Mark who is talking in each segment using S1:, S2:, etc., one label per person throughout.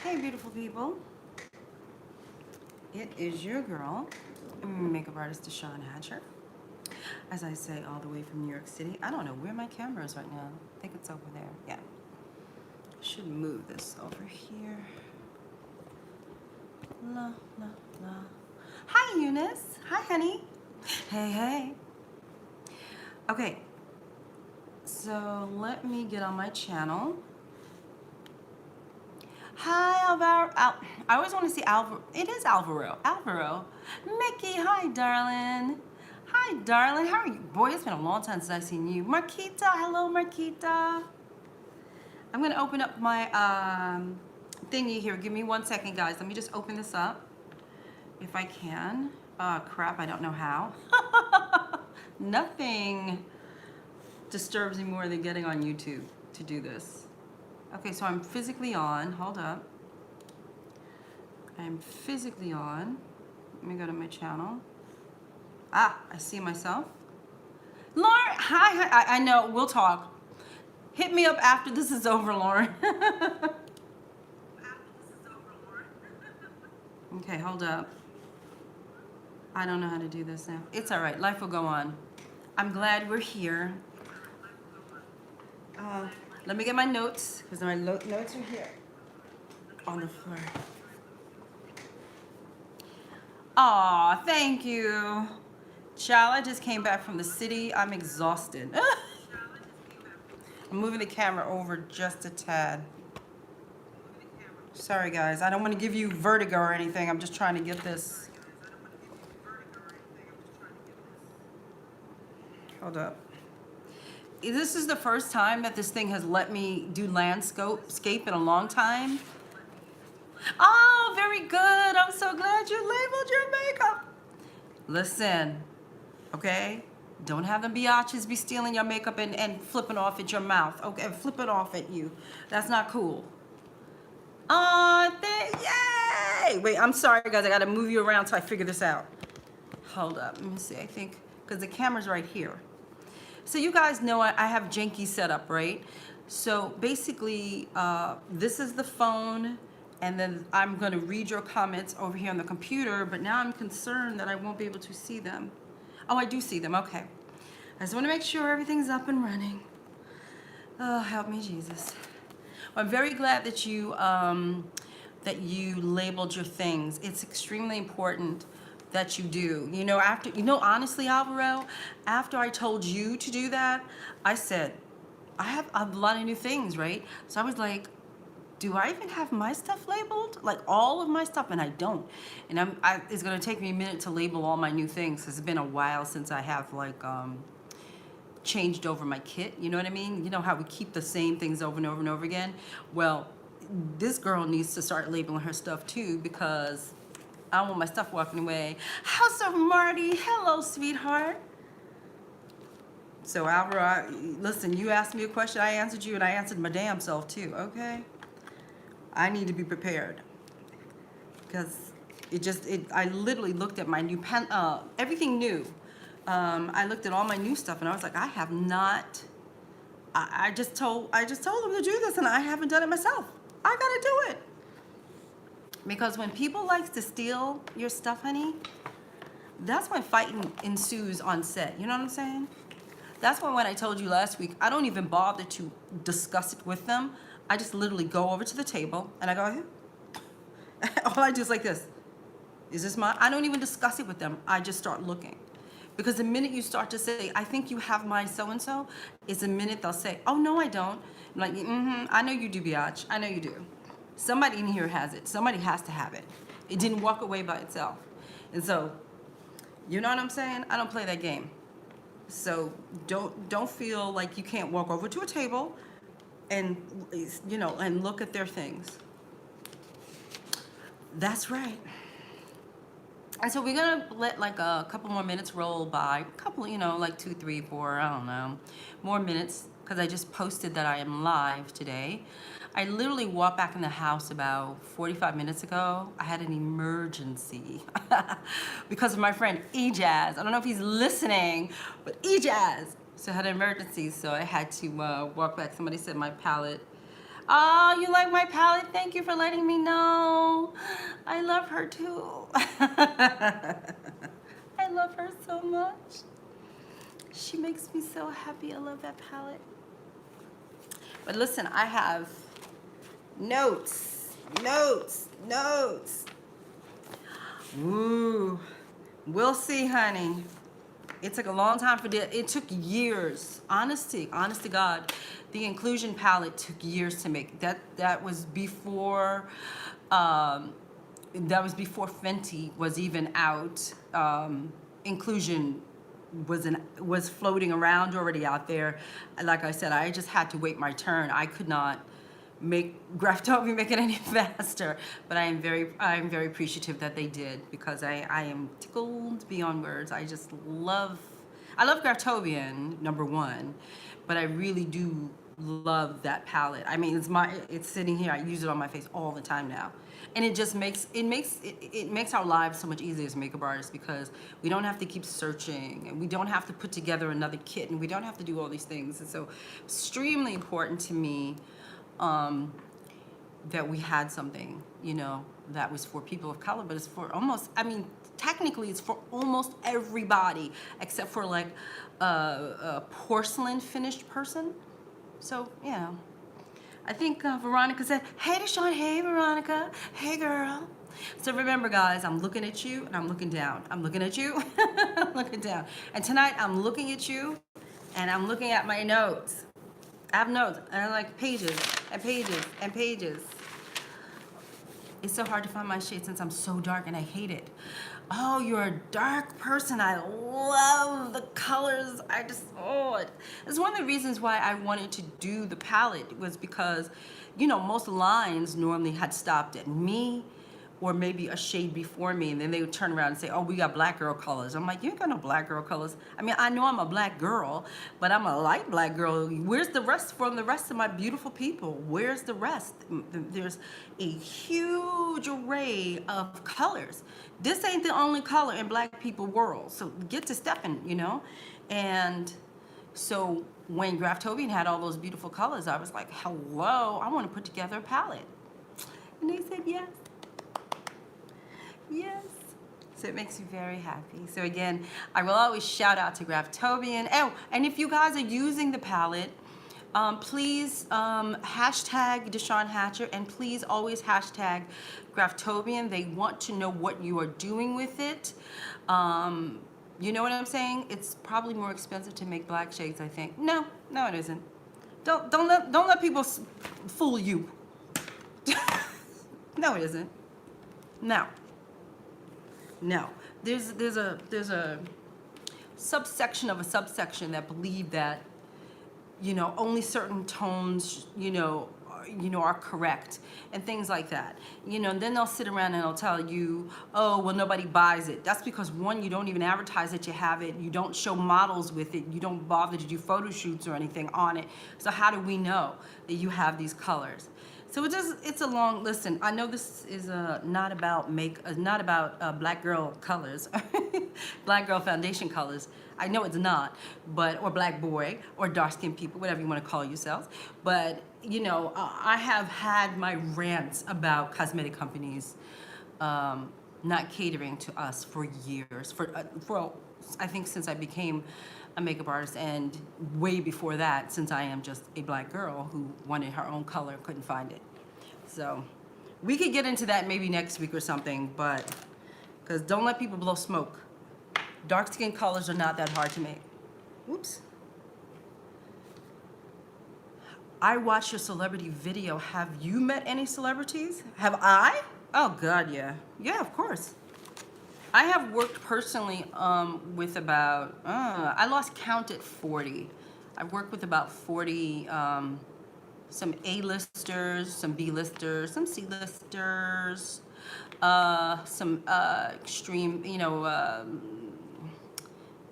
S1: Hey, beautiful people. It is your girl, makeup artist DeShawn. As I say, all the way from New York City. I don't know where my camera is right now. I think it's over there. Yeah. Should move this over here. La, la, la. Hi, Eunice. Hi, honey. Hey, hey. Okay. So let me get on my channel. Hi, Alvaro. I always want to see Alvaro. It is Alvaro. Alvaro. Mickey, hi, darling. Hi, darling. How are you? Boy, it's been a long time since I've seen you. Marquita. Hello, Marquita. I'm going to open up my thingy here. Give me 1 second, guys. Let me just open this up if I can. Crap, I don't know how. Nothing disturbs me more than getting on YouTube to do this. Okay, so I'm physically on. Hold up. I'm physically on. Let me go to my channel. Ah, I see myself. Lauren, hi. I know, we'll talk. Hit me up after this is over, Lauren. Okay, hold up. I don't know how to do this now. It's all right. Life will go on. I'm glad we're here. Let me get my notes, because my notes are here on the floor. Aw, thank you. Child, I just came back from the city. I'm exhausted. I'm moving the camera over just a tad. Sorry, guys. I don't want to give you vertigo or anything. I'm just trying to get this. Hold up. This is the first time that this thing has let me do landscape in a long time. Oh, very good. I'm so glad you labeled your makeup. Listen, okay? Don't have the biatches be stealing your makeup and flipping off at your mouth, okay? And flipping off at you. That's not cool. Yay! Wait, I'm sorry, guys. I got to move you around till I figure this out. Hold up. Let me see. I think, because the camera's right here. So you guys know I have janky setup, right? So basically, this is the phone, and then I'm going to read your comments over here on the computer, but now I'm concerned that I won't be able to see them. Oh, I do see them. Okay. I just want to make sure everything's up and running. Oh, help me, Jesus. Well, I'm very glad that you labeled your things. It's extremely important that you do. Honestly, Alvaro, after I told you to do that, I said, I have a lot of new things, right? So I was like, do I even have my stuff labeled? Like all of my stuff? And I don't. And it's gonna take me a minute to label all my new things, because it's been a while since I have changed over my kit, you know what I mean? You know how we keep the same things over and over and over again? Well, this girl needs to start labeling her stuff too, because I don't want my stuff walking away. House of Marty, hello, sweetheart. So Alvaro, listen, you asked me a question, I answered you, and I answered my damn self too, okay? I need to be prepared, because I literally looked at my new pen, everything new. I looked at all my new stuff, and I was like, I have not, I just told them to do this, and I haven't done it myself. I gotta do it. Because when people like to steal your stuff, honey, that's when fighting ensues on set. You know what I'm saying? That's when I told you last week, I don't even bother to discuss it with them. I just literally go over to the table and I go, here. All I do is like this. Is this mine? I don't even discuss it with them. I just start looking. Because the minute you start to say, I think you have my so-and-so, is the minute they'll say, oh, no, I don't. I'm like, I know you do, biatch. I know you do. Somebody in here has it. Somebody has to have it. It didn't walk away by itself. And so, you know what I'm saying? I don't play that game. So don't feel like you can't walk over to a table and, and look at their things. That's right. And so we're gonna let like a couple more minutes roll by. A couple, like 2, 3, 4, I don't know, more minutes, because I just posted that I am live today. I literally walked back in the house about 45 minutes ago. I had an emergency because of my friend E-Jazz. I don't know if he's listening, but E-Jazz. So I had an emergency, so I had to walk back. Somebody said my palette. Oh, you like my palette? Thank you for letting me know. I love her too. I love her so much. She makes me so happy. I love that palette. But listen, I have notes, notes, notes. Ooh, we'll see, honey. It took a long time for this. It took years. Honest to God, the inclusion palette took years to make. That was before Fenty was even out. Inclusion was floating around already out there. Like I said, I just had to wait my turn. I could not make Graftobi make it any faster, but I am very appreciative that they did, because I am tickled beyond words. I love Graftobian, number one, but I really do love that palette. I mean, it's sitting here. I use it on my face all the time now, and it just makes our lives so much easier as makeup artists, because we don't have to keep searching, and we don't have to put together another kit, and we don't have to do all these things. And so, extremely important to me that we had something, you know, that was for people of color, but it's for almost, I mean, technically it's for almost everybody except for like a porcelain finished person. So, you know, I think Veronica said, hey DeShawn, hey Veronica, hey girl. So remember guys, I'm looking at you and I'm looking down. I'm looking at you, I'm looking down. And tonight I'm looking at you and I'm looking at my notes. I have notes, and I like pages and pages and pages. It's so hard to find my shade since I'm so dark and I hate it. Oh, you're a dark person. I love the colors. It's one of the reasons why I wanted to do the palette, was because, you know, most lines normally had stopped at me or maybe a shade before me, and then they would turn around and say, oh, we got black girl colors. I'm like, you ain't got no black girl colors. I mean, I know I'm a black girl, but I'm a light black girl. Where's the rest from the rest of my beautiful people? Where's the rest? There's a huge array of colors. This ain't the only color in black people world, so get to stepping, you know? And so when Graftobian had all those beautiful colors, I was like, hello, I want to put together a palette. And they said yes. Yes. So it makes me very happy. So again, I will always shout out to Graftobian. Oh, and if you guys are using the palette, please hashtag DeShawn Hatcher, and please always hashtag Graftobian. They want to know what you are doing with it. You know what I'm saying? It's probably more expensive to make black shades, I think. No, it isn't. Don't let people fool you. No, it isn't. No, there's a subsection of a subsection that believe that, you know, only certain tones, you know, are correct and things like that. You know, and then they'll sit around and they'll tell you, oh, well, nobody buys it. That's because, one, you don't even advertise that you have it. You don't show models with it. You don't bother to do photo shoots or anything on it. So how do we know that you have these colors? So it's a long, listen, I know this is not about black girl colors, black girl foundation colors. I know it's not, but, or black boy, or dark skinned people, whatever you want to call yourselves. But, you know, I have had my rants about cosmetic companies not catering to us for years, for I think since I became a makeup artist, and way before that, since I am just a black girl who wanted her own color and couldn't find it. So we could get into that maybe next week or something, but because don't let people blow smoke. Dark skin colors are not that hard to make. Whoops. I watched your celebrity video. Have you met any celebrities? Have I? Oh God, yeah. Yeah, of course. I have worked personally with about, I lost count at 40. I've worked with about 40, some A-listers, some B-listers, some C-listers, some extreme, you know,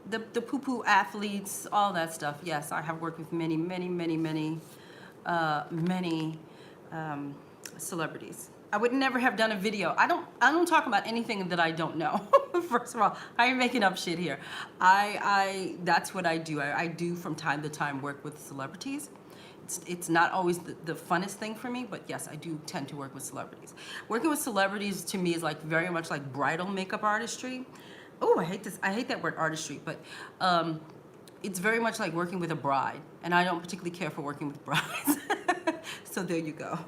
S1: the poo-poo athletes, all that stuff. Yes, I have worked with many celebrities. I would never have done a video. I don't talk about anything that I don't know. First of all, I ain't making up shit here. That's what I do. I do from time to time work with celebrities, it's not always the funnest thing for me, but yes, I do tend to work with celebrities. Working with celebrities to me is like very much like bridal makeup artistry. Oh, I hate this. I hate that word artistry, but it's very much like working with a bride, and I don't particularly care for working with brides. So there you go.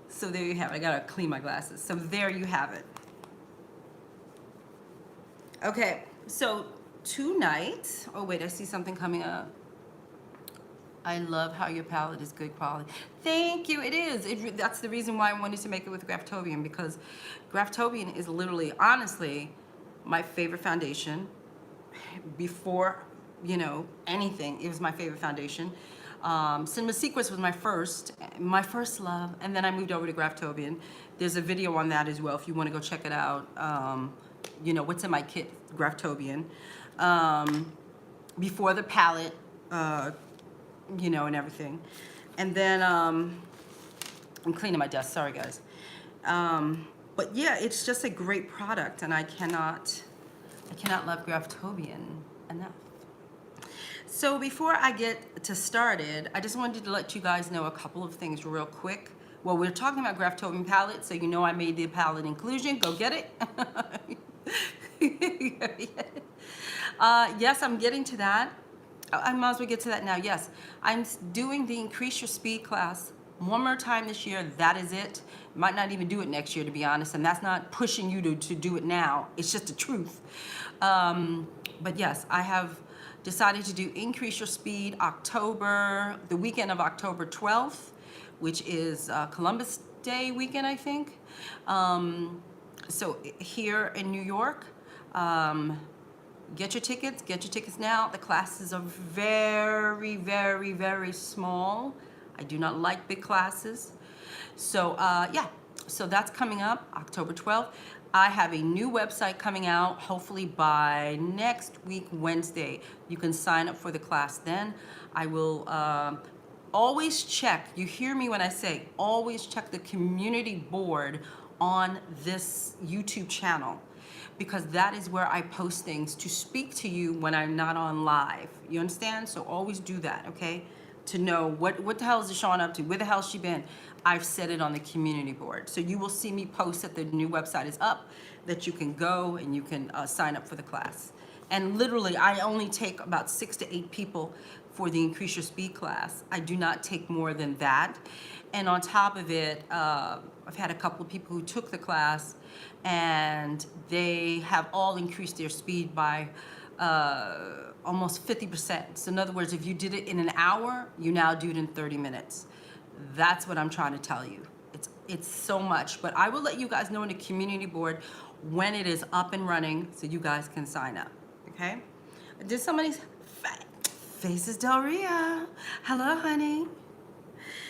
S1: So there you have it. I gotta clean my glasses. So there you have it. Okay, so tonight, oh wait, I see something coming up. I love how your palette is good quality. Thank you, it is. That's the reason why I wanted to make it with Graftobian, because Graftobian is literally, honestly, my favorite foundation. Before, you know, anything, it was my favorite foundation. Cinema Secrets was my first love, and then I moved over to Graftobian. There's a video on that as well if you want to go check it out. You know, what's in my kit, Graftobian. Before the palette, you know, and everything. And then, I'm cleaning my desk, sorry guys. But yeah, it's just a great product, and I cannot love Graftobian enough. So before I get to started, I just wanted to let you guys know a couple of things real quick. Well, we're talking about Graftobian palette, so you know I made the palette inclusion. Go get it. Yes, I'm getting to that. I might as well get to that now. Yes, I'm doing the Increase Your Speed class one more time this year. That is it. Might not even do it next year, to be honest, and that's not pushing you to do it now. It's just the truth. But yes, I have decided to do Increase Your Speed the weekend of October 12th, which is Columbus Day weekend, I think. So here in New York, get your tickets now. The classes are very, very, very small. I do not like big classes. So yeah, so that's coming up October 12th. I have a new website coming out, hopefully by next week, Wednesday. You can sign up for the class then. I will always check, you hear me when I say, always check the community board on this YouTube channel, because that is where I post things to speak to you when I'm not on live. You understand? So always do that, okay? To know what the hell is DeShawn up to, where the hell's she been. I've set it on the community board. So you will see me post that the new website is up, that you can go and you can sign up for the class. And literally, I only take about 6 to 8 people for the Increase Your Speed class. I do not take more than that. And on top of it, I've had a couple of people who took the class and they have all increased their speed by almost 50%. So in other words, if you did it in an hour, you now do it in 30 minutes. That's what I'm trying to tell you. It's so much, but I will let you guys know in the community board when it is up and running so you guys can sign up, okay? Did somebody's Faces Del Ria? Hello, honey.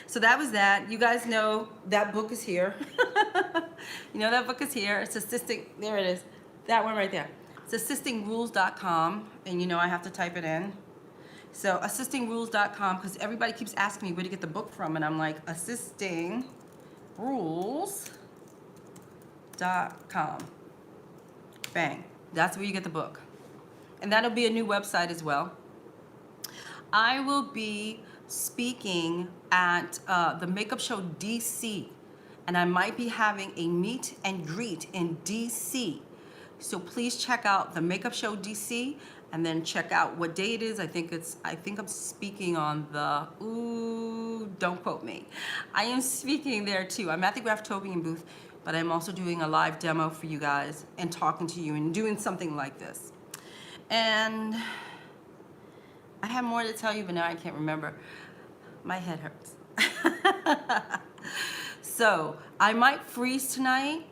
S1: So that was that. You guys know that book is here. You know that book is here. It's assisting, there it is. That one right there. It's assistingrules.com, and you know I have to type it in. So assistingrules.com, because everybody keeps asking me where to get the book from, and I'm like, assistingrules.com. Bang. That's where you get the book. And that'll be a new website as well. I will be speaking at the Makeup Show DC, and I might be having a meet and greet in DC. So please check out the Makeup Show DC, and then check out what day it is. I think I'm speaking on the, ooh, don't quote me. I am speaking there too. I'm at the Graftobian booth, but I'm also doing a live demo for you guys and talking to you and doing something like this. And I have more to tell you, but now I can't remember. My head hurts. So I might freeze tonight.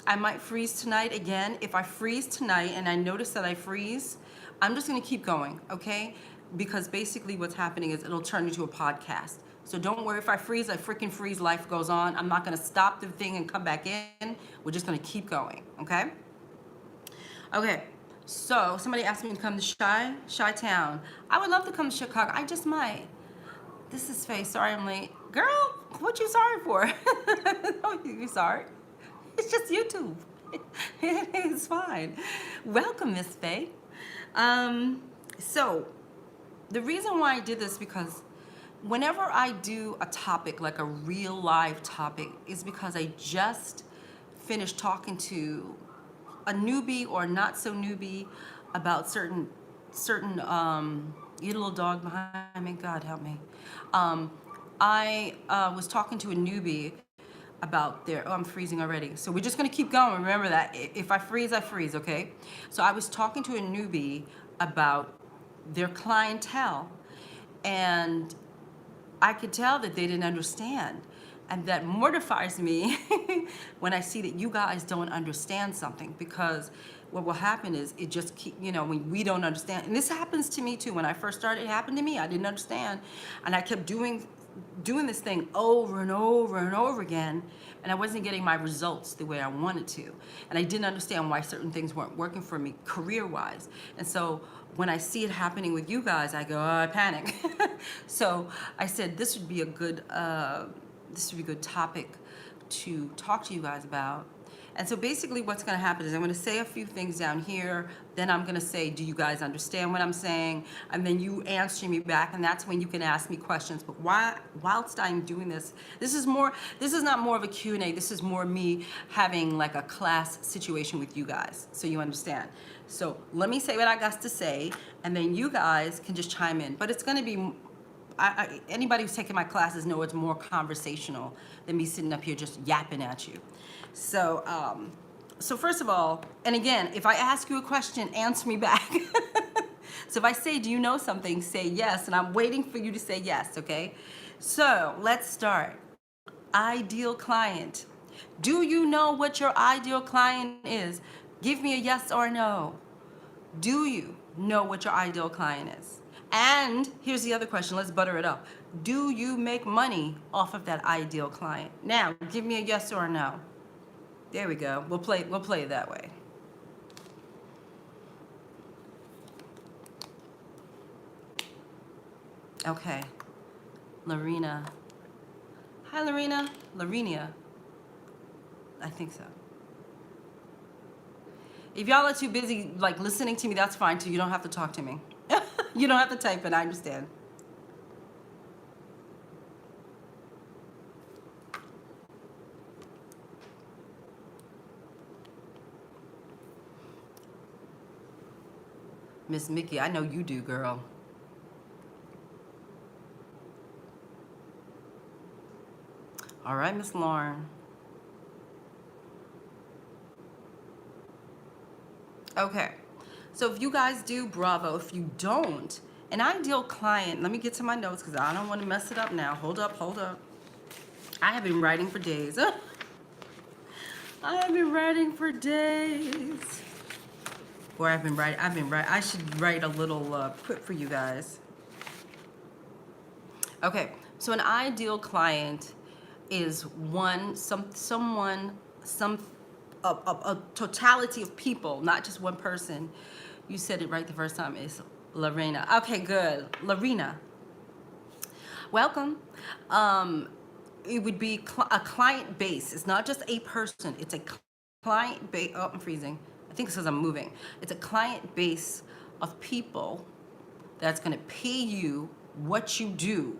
S1: Again. If I freeze tonight and I notice that I freeze, I'm just gonna keep going, okay? Because basically what's happening is it'll turn into a podcast. So don't worry, if I freeze, I freaking freeze, life goes on. I'm not gonna stop the thing and come back in. We're just gonna keep going, okay? Okay, so somebody asked me to come to Chi-Town. I would love to come to Chicago, I just might. This is Faye, sorry I'm late. Girl, what you sorry for? No, you sorry. It's just YouTube. It's fine. Welcome, Miss Faye. So the reason why I did this because whenever I do a topic, like a real live topic, is because I just finished talking to a newbie or not so newbie about certain you little dog behind me, God help me. I was talking to a newbie about their, oh, I'm freezing already. So we're just gonna keep going. Remember that. If I freeze, I freeze, okay? So I was talking to a newbie about their clientele, and I could tell that they didn't understand. And that mortifies me when I see that you guys don't understand something, because what will happen is it just keep, when we don't understand. And this happens to me too. When I first started, it happened to me. I didn't understand. And I kept doing this thing over and over and over again, and I wasn't getting my results the way I wanted to. And I didn't understand why certain things weren't working for me career-wise. And so when I see it happening with you guys, I go, oh, I panic. So I said this would be a good topic to talk to you guys about. And so basically what's going to happen is I'm going to say a few things down here, then I'm going to say, do you guys understand what I'm saying? And then you answer me back, and that's when you can ask me questions. But whilst I'm doing this, this is not more of a Q&A, this is more me having like a class situation with you guys, so you understand. So let me say what I got to say, and then you guys can just chime in. But it's going to be, anybody who's taken my classes know it's more conversational than me sitting up here just yapping at you. So, so first of all, and again, if I ask you a question, answer me back. So if I say, do you know something, say yes, and I'm waiting for you to say yes, okay? So let's start. Ideal client. Do you know what your ideal client is? Give me a yes or no. Do you know what your ideal client is? And here's the other question, let's butter it up. Do you make money off of that ideal client? Now, give me a yes or a no. There we go. We'll play it that way. Okay. Lorena. Hi, Lorena. Lorena. I think so. If y'all are too busy like listening to me, that's fine too. You don't have to talk to me. You don't have to type it, I understand. Miss Mickey, I know you do, girl. All right, Miss Lauren. Okay, so if you guys do, bravo. If you don't, an ideal client, let me get to my notes because I don't want to mess it up now. Hold up. I have been writing for days. I have been writing for days. Or I've been writing, I should write a little quip for you guys. Okay, so an ideal client is a totality of people, not just one person. You said it right the first time. It's Lorena. Okay, good. Lorena. Welcome. It would be a client base. It's not just a person. It's a client base. Oh, I'm freezing. I think it says I'm moving. It's a client base of people that's going to pay you what you do.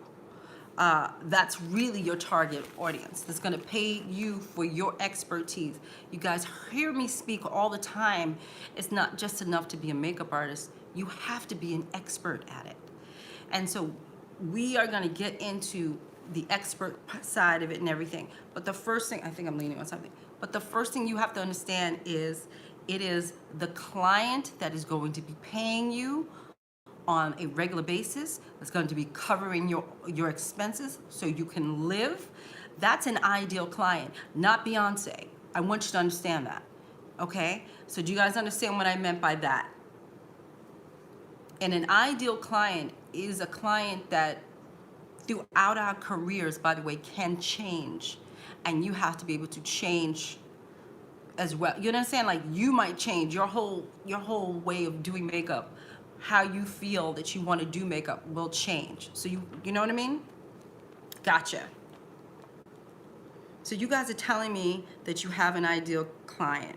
S1: That's really your target audience. That's going to pay you for your expertise. You guys hear me speak all the time. It's not just enough to be a makeup artist. You have to be an expert at it. And so we are going to get into the expert side of it and everything. But the first thing, I think I'm leaning on something, but the first thing you have to understand is it is the client that is going to be paying you on a regular basis. That's going to be covering your expenses so you can live. That's an ideal client, not Beyonce. I want you to understand that, okay? So do you guys understand what I meant by that? And an ideal client is a client that throughout our careers, by the way, can change. And you have to be able to change as well. You understand? Like you might change your whole way of doing makeup. How you feel that you want to do makeup will change. So you know what I mean? Gotcha. So you guys are telling me that you have an ideal client.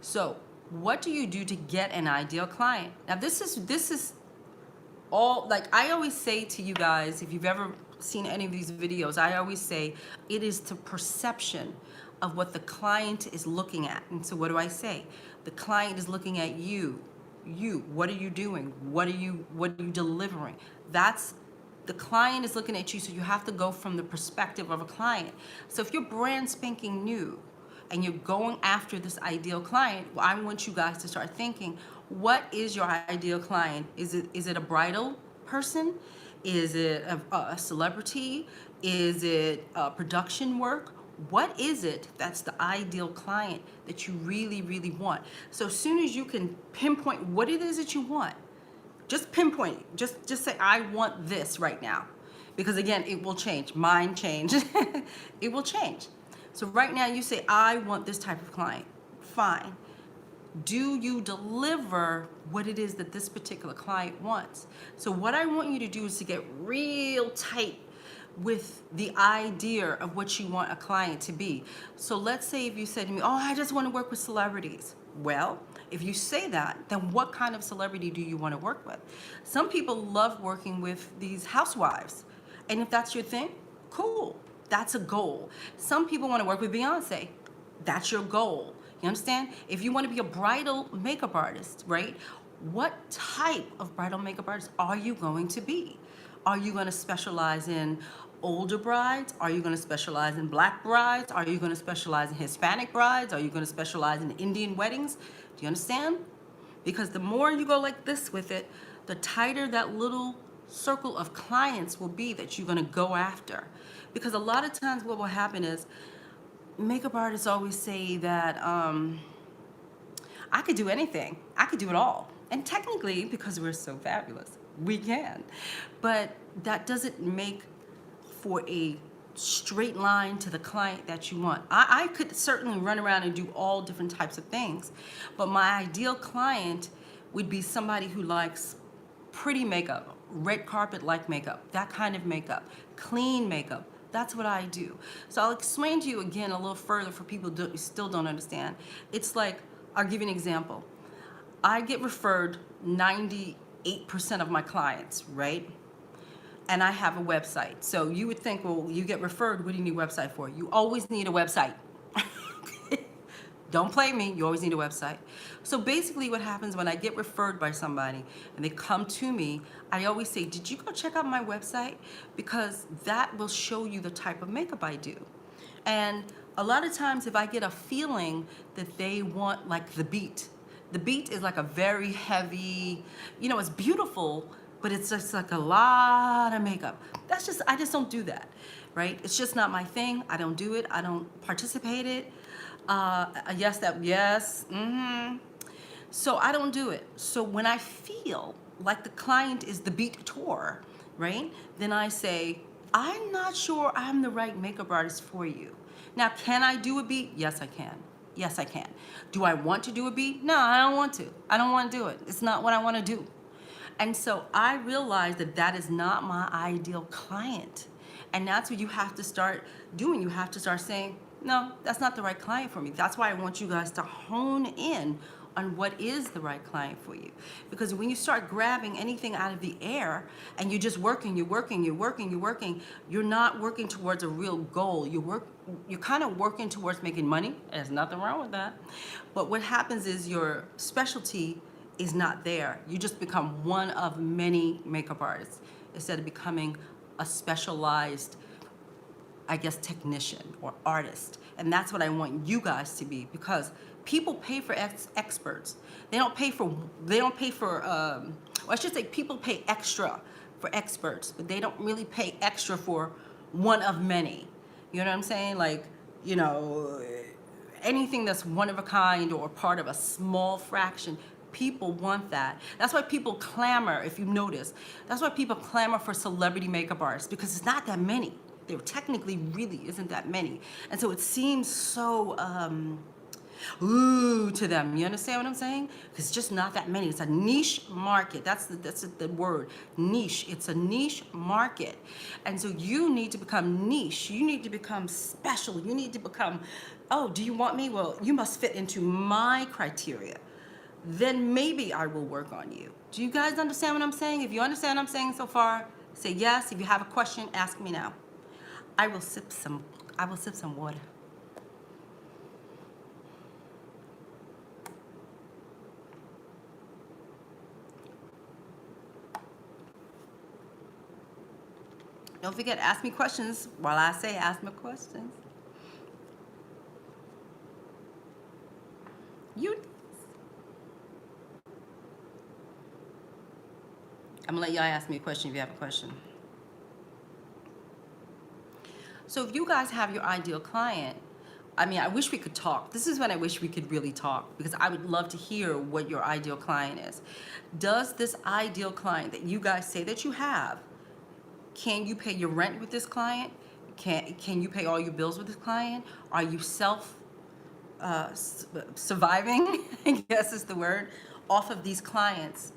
S1: So what do you do to get an ideal client? Now this is all, like I always say to you guys, if you've ever seen any of these videos, I always say it is the perception of what the client is looking at. And so what do I say? The client is looking at you. What are you doing? What are you delivering? That's the client is looking at you, so you have to go from the perspective of a client. So if you're brand spanking new and you're going after this ideal client, well, I want you guys to start thinking, what is your ideal client? Is it a bridal person? Is it a celebrity? Is it production work? What is it that's the ideal client that you really, really want? So as soon as you can pinpoint what it is that you want, just pinpoint it. Just say, I want this right now. Because again, it will change. Mind change. It will change. So right now you say, I want this type of client. Fine. Do you deliver what it is that this particular client wants? So what I want you to do is to get real tight with the idea of what you want a client to be. So let's say if you said to me, oh, I just want to work with celebrities. Well, if you say that, then what kind of celebrity do you want to work with? Some people love working with these housewives. And if that's your thing, cool. That's a goal. Some people want to work with Beyonce. That's your goal. You understand? If you want to be a bridal makeup artist, right? What type of bridal makeup artist are you going to be? Are you going to specialize in older brides? Are you going to specialize in black brides? Are you going to specialize in Hispanic brides? Are you going to specialize in Indian weddings? Do you understand? Because the more you go like this with it, the tighter that little circle of clients will be that you're going to go after. Because a lot of times what will happen is makeup artists always say that I could do anything. I could do it all. And technically, because we're so fabulous, we can. But that doesn't make for a straight line to the client that you want. I could certainly run around and do all different types of things, but my ideal client would be somebody who likes pretty makeup, red carpet like makeup, that kind of makeup, clean makeup. That's what I do. So I'll explain to you again a little further for people who still don't understand. It's like, I'll give you an example. I get referred 98% of my clients, right? And I have a website. So you would think, well, you get referred, what do you need a website for? You always need a website. Don't play me, you always need a website. So basically what happens when I get referred by somebody and they come to me, I always say, did you go check out my website? Because that will show you the type of makeup I do. And a lot of times if I get a feeling that they want like the beat is like a very heavy, you know, it's beautiful, but it's just like a lot of makeup. I just don't do that, right? It's just not my thing. I don't do it. I don't participate in it. Yes. So I don't do it. So when I feel like the client is the beat tour, right? Then I say, I'm not sure I'm the right makeup artist for you. Now, can I do a beat? Yes, I can. Yes, I can. Do I want to do a beat? No, I don't want to. I don't want to do it. It's not what I want to do. And so I realized that that is not my ideal client. And that's what you have to start doing. You have to start saying, no, that's not the right client for me. That's why I want you guys to hone in on what is the right client for you. Because when you start grabbing anything out of the air and you're just working, you're not working towards a real goal. You're kind of working towards making money. There's nothing wrong with that. But what happens is your specialty is not there. You just become one of many makeup artists instead of becoming a specialized, I guess, technician or artist. And that's what I want you guys to be, because people pay for experts. They don't pay for, or I should say people pay extra for experts, but they don't really pay extra for one of many. You know what I'm saying? Like, you know, anything that's one of a kind or part of a small fraction, people want that. That's why people clamor, if you notice, that's why people clamor for celebrity makeup artists, because it's not that many. There technically really isn't that many. And so it seems so, ooh, to them. You understand what I'm saying? It's just not that many. It's a niche market. That's the word, niche. It's a niche market. And so you need to become niche. You need to become special. You need to become, oh, do you want me? Well, you must fit into my criteria. Then maybe I will work on you. Do you guys understand what I'm saying? If you understand what I'm saying so far, say yes. If you have a question, ask me now. I will sip some water. Don't forget, ask me questions while I say ask me questions. I'm gonna let y'all ask me a question if you have a question. So if you guys have your ideal client, I mean, I wish we could talk. This is when I wish we could really talk, because I would love to hear what your ideal client is. Does this ideal client that you guys say that you have, can you pay your rent with this client? Can you pay all your bills with this client? Are you surviving, I guess is the word, off of these clients?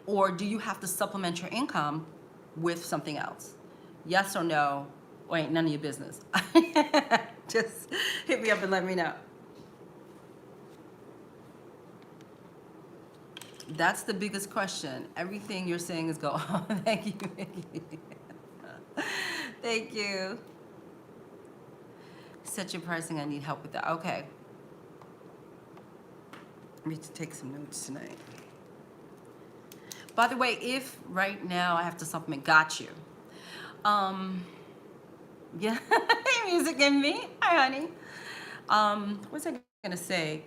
S1: Or do you have to supplement your income with something else? Yes or no, or ain't none of your business. Just hit me up and let me know. That's the biggest question. Everything you're saying is go, oh, thank you, thank you. Set your pricing, I need help with that. Okay. I need to take some notes tonight. By the way, if right now I have to supplement, got you. Yeah, music and me. Hi, honey. What's I gonna say?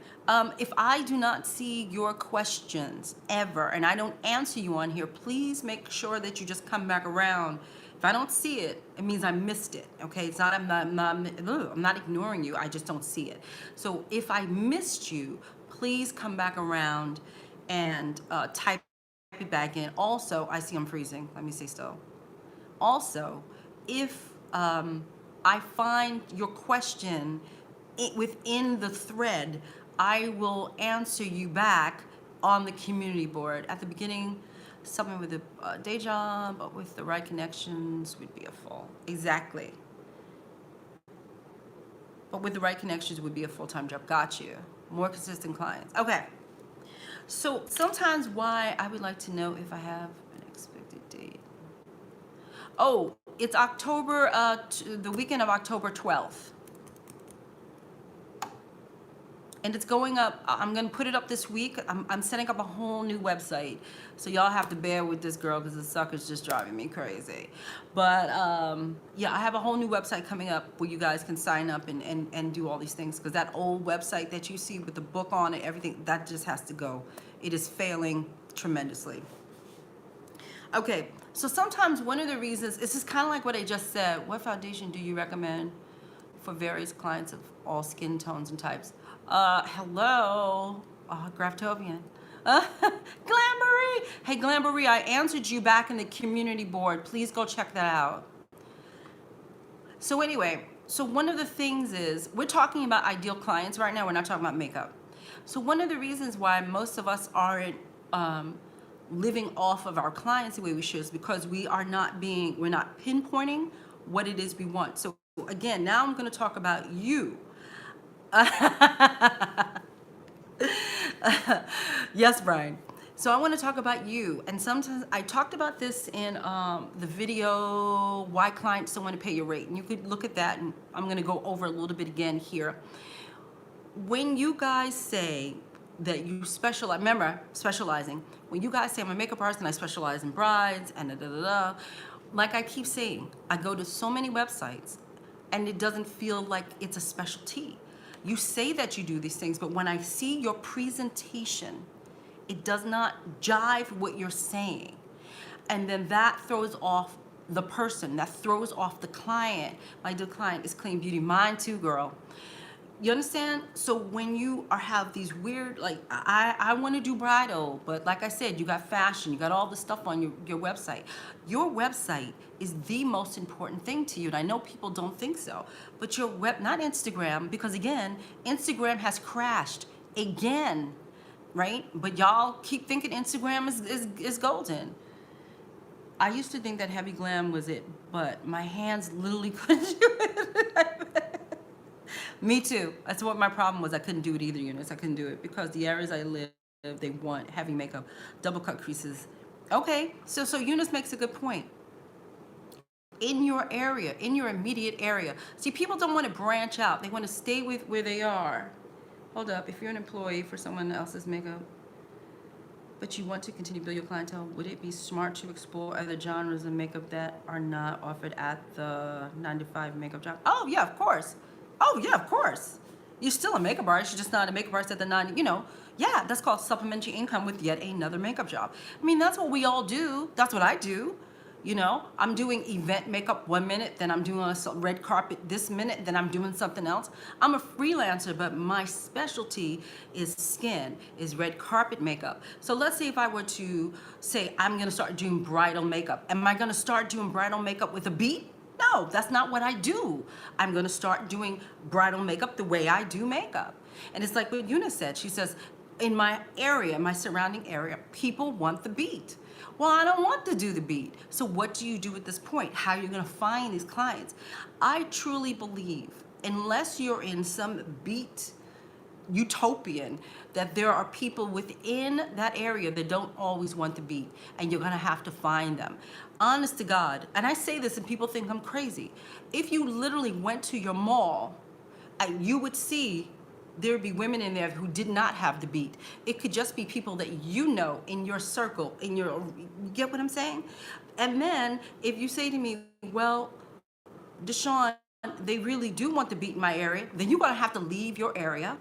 S1: If I do not see your questions ever, and I don't answer you on here, please make sure that you just come back around. If I don't see it, it means I missed it. Okay, it's not I'm not ignoring you. I just don't see it. So if I missed you, please come back around and type it back in. Also, I see I'm freezing. Let me see still. Also, if I find your question within the thread, I will answer you back on the community board. At the beginning, someone with a day job, but with the right connections would be a full. Exactly. But with the right connections would be a full-time job. Got you. More consistent clients. Okay. So sometimes why I would like to know if I have an expected date. Oh, it's October, the weekend of October 12th. And it's going up, I'm gonna put it up this week. I'm setting up a whole new website. So y'all have to bear with this girl because the sucker's just driving me crazy. But yeah, I have a whole new website coming up where you guys can sign up and do all these things, because that old website that you see with the book on it, everything, that just has to go. It is failing tremendously. Okay, so sometimes one of the reasons, this is kind of like what I just said, what foundation do you recommend for various clients of all skin tones and types? Hello, Graftovian. Glambery! Hey, Glambery, I answered you back in the community board. Please go check that out. So anyway, so one of the things is, we're talking about ideal clients right now. We're not talking about makeup. So one of the reasons why most of us aren't living off of our clients the way we should is because we're not pinpointing what it is we want. So again, now I'm going to talk about you. Yes, Brian. So I want to talk about you. And sometimes I talked about this in the video, why clients don't want to pay your rate. And you could look at that, and I'm going to go over a little bit again here. When you guys say that you specialize, remember, specializing. When you guys say I'm a makeup artist and I specialize in brides and da-da-da-da, like I keep saying, I go to so many websites and it doesn't feel like it's a specialty. You say that you do these things, but when I see your presentation, it does not jive what you're saying. And then that throws off the person, that throws off the client. My ideal client is clean beauty. Mine too, girl. You understand? So when you have these weird, like, I want to do bridal, but like I said, you got fashion, you got all this stuff on your website. Your website is the most important thing to you, and I know people don't think so, but your not Instagram, because again, Instagram has crashed again, right? But y'all keep thinking Instagram is golden. I used to think that heavy glam was it, but my hands literally couldn't do it. Me too. That's what my problem was. I couldn't do it either, Eunice. I couldn't do it because the areas I live They want heavy makeup, double cut creases. Okay, so Eunice makes a good point. In your area, in your immediate area. See, people don't want to branch out. They want to stay with where they are. Hold up, if you're an employee for someone else's makeup, but you want to continue to build your clientele, would it be smart to explore other genres of makeup that are not offered at the 9 to 5 makeup job? Oh, yeah, of course. Oh, yeah, of course. You're still a makeup artist, you're just not a makeup artist at the 9, yeah, that's called supplementary income with yet another makeup job. I mean, that's what we all do. That's what I do. I'm doing event makeup 1 minute, then I'm doing a red carpet this minute, then I'm doing something else. I'm a freelancer, but my specialty is skin, is red carpet makeup. So let's say if I were to say I'm gonna start doing bridal makeup. Am I gonna start doing bridal makeup with a beat? No, that's not what I do. I'm gonna start doing bridal makeup the way I do makeup. And it's like what Eunice said. She says, in my area, my surrounding area, people want the beat. Well, I don't want to do the beat. So what do you do at this point? How are you gonna find these clients? I truly believe, unless you're in some beat utopian, that there are people within that area that don't always want the beat, and you're gonna have to find them. Honest to God, and I say this and people think I'm crazy. If you literally went to your mall, you would see there'd be women in there who did not have the beat. It could just be people that in your circle, you get what I'm saying? And then if you say to me, well, DeShawn, they really do want the beat in my area, then you're gonna have to leave your area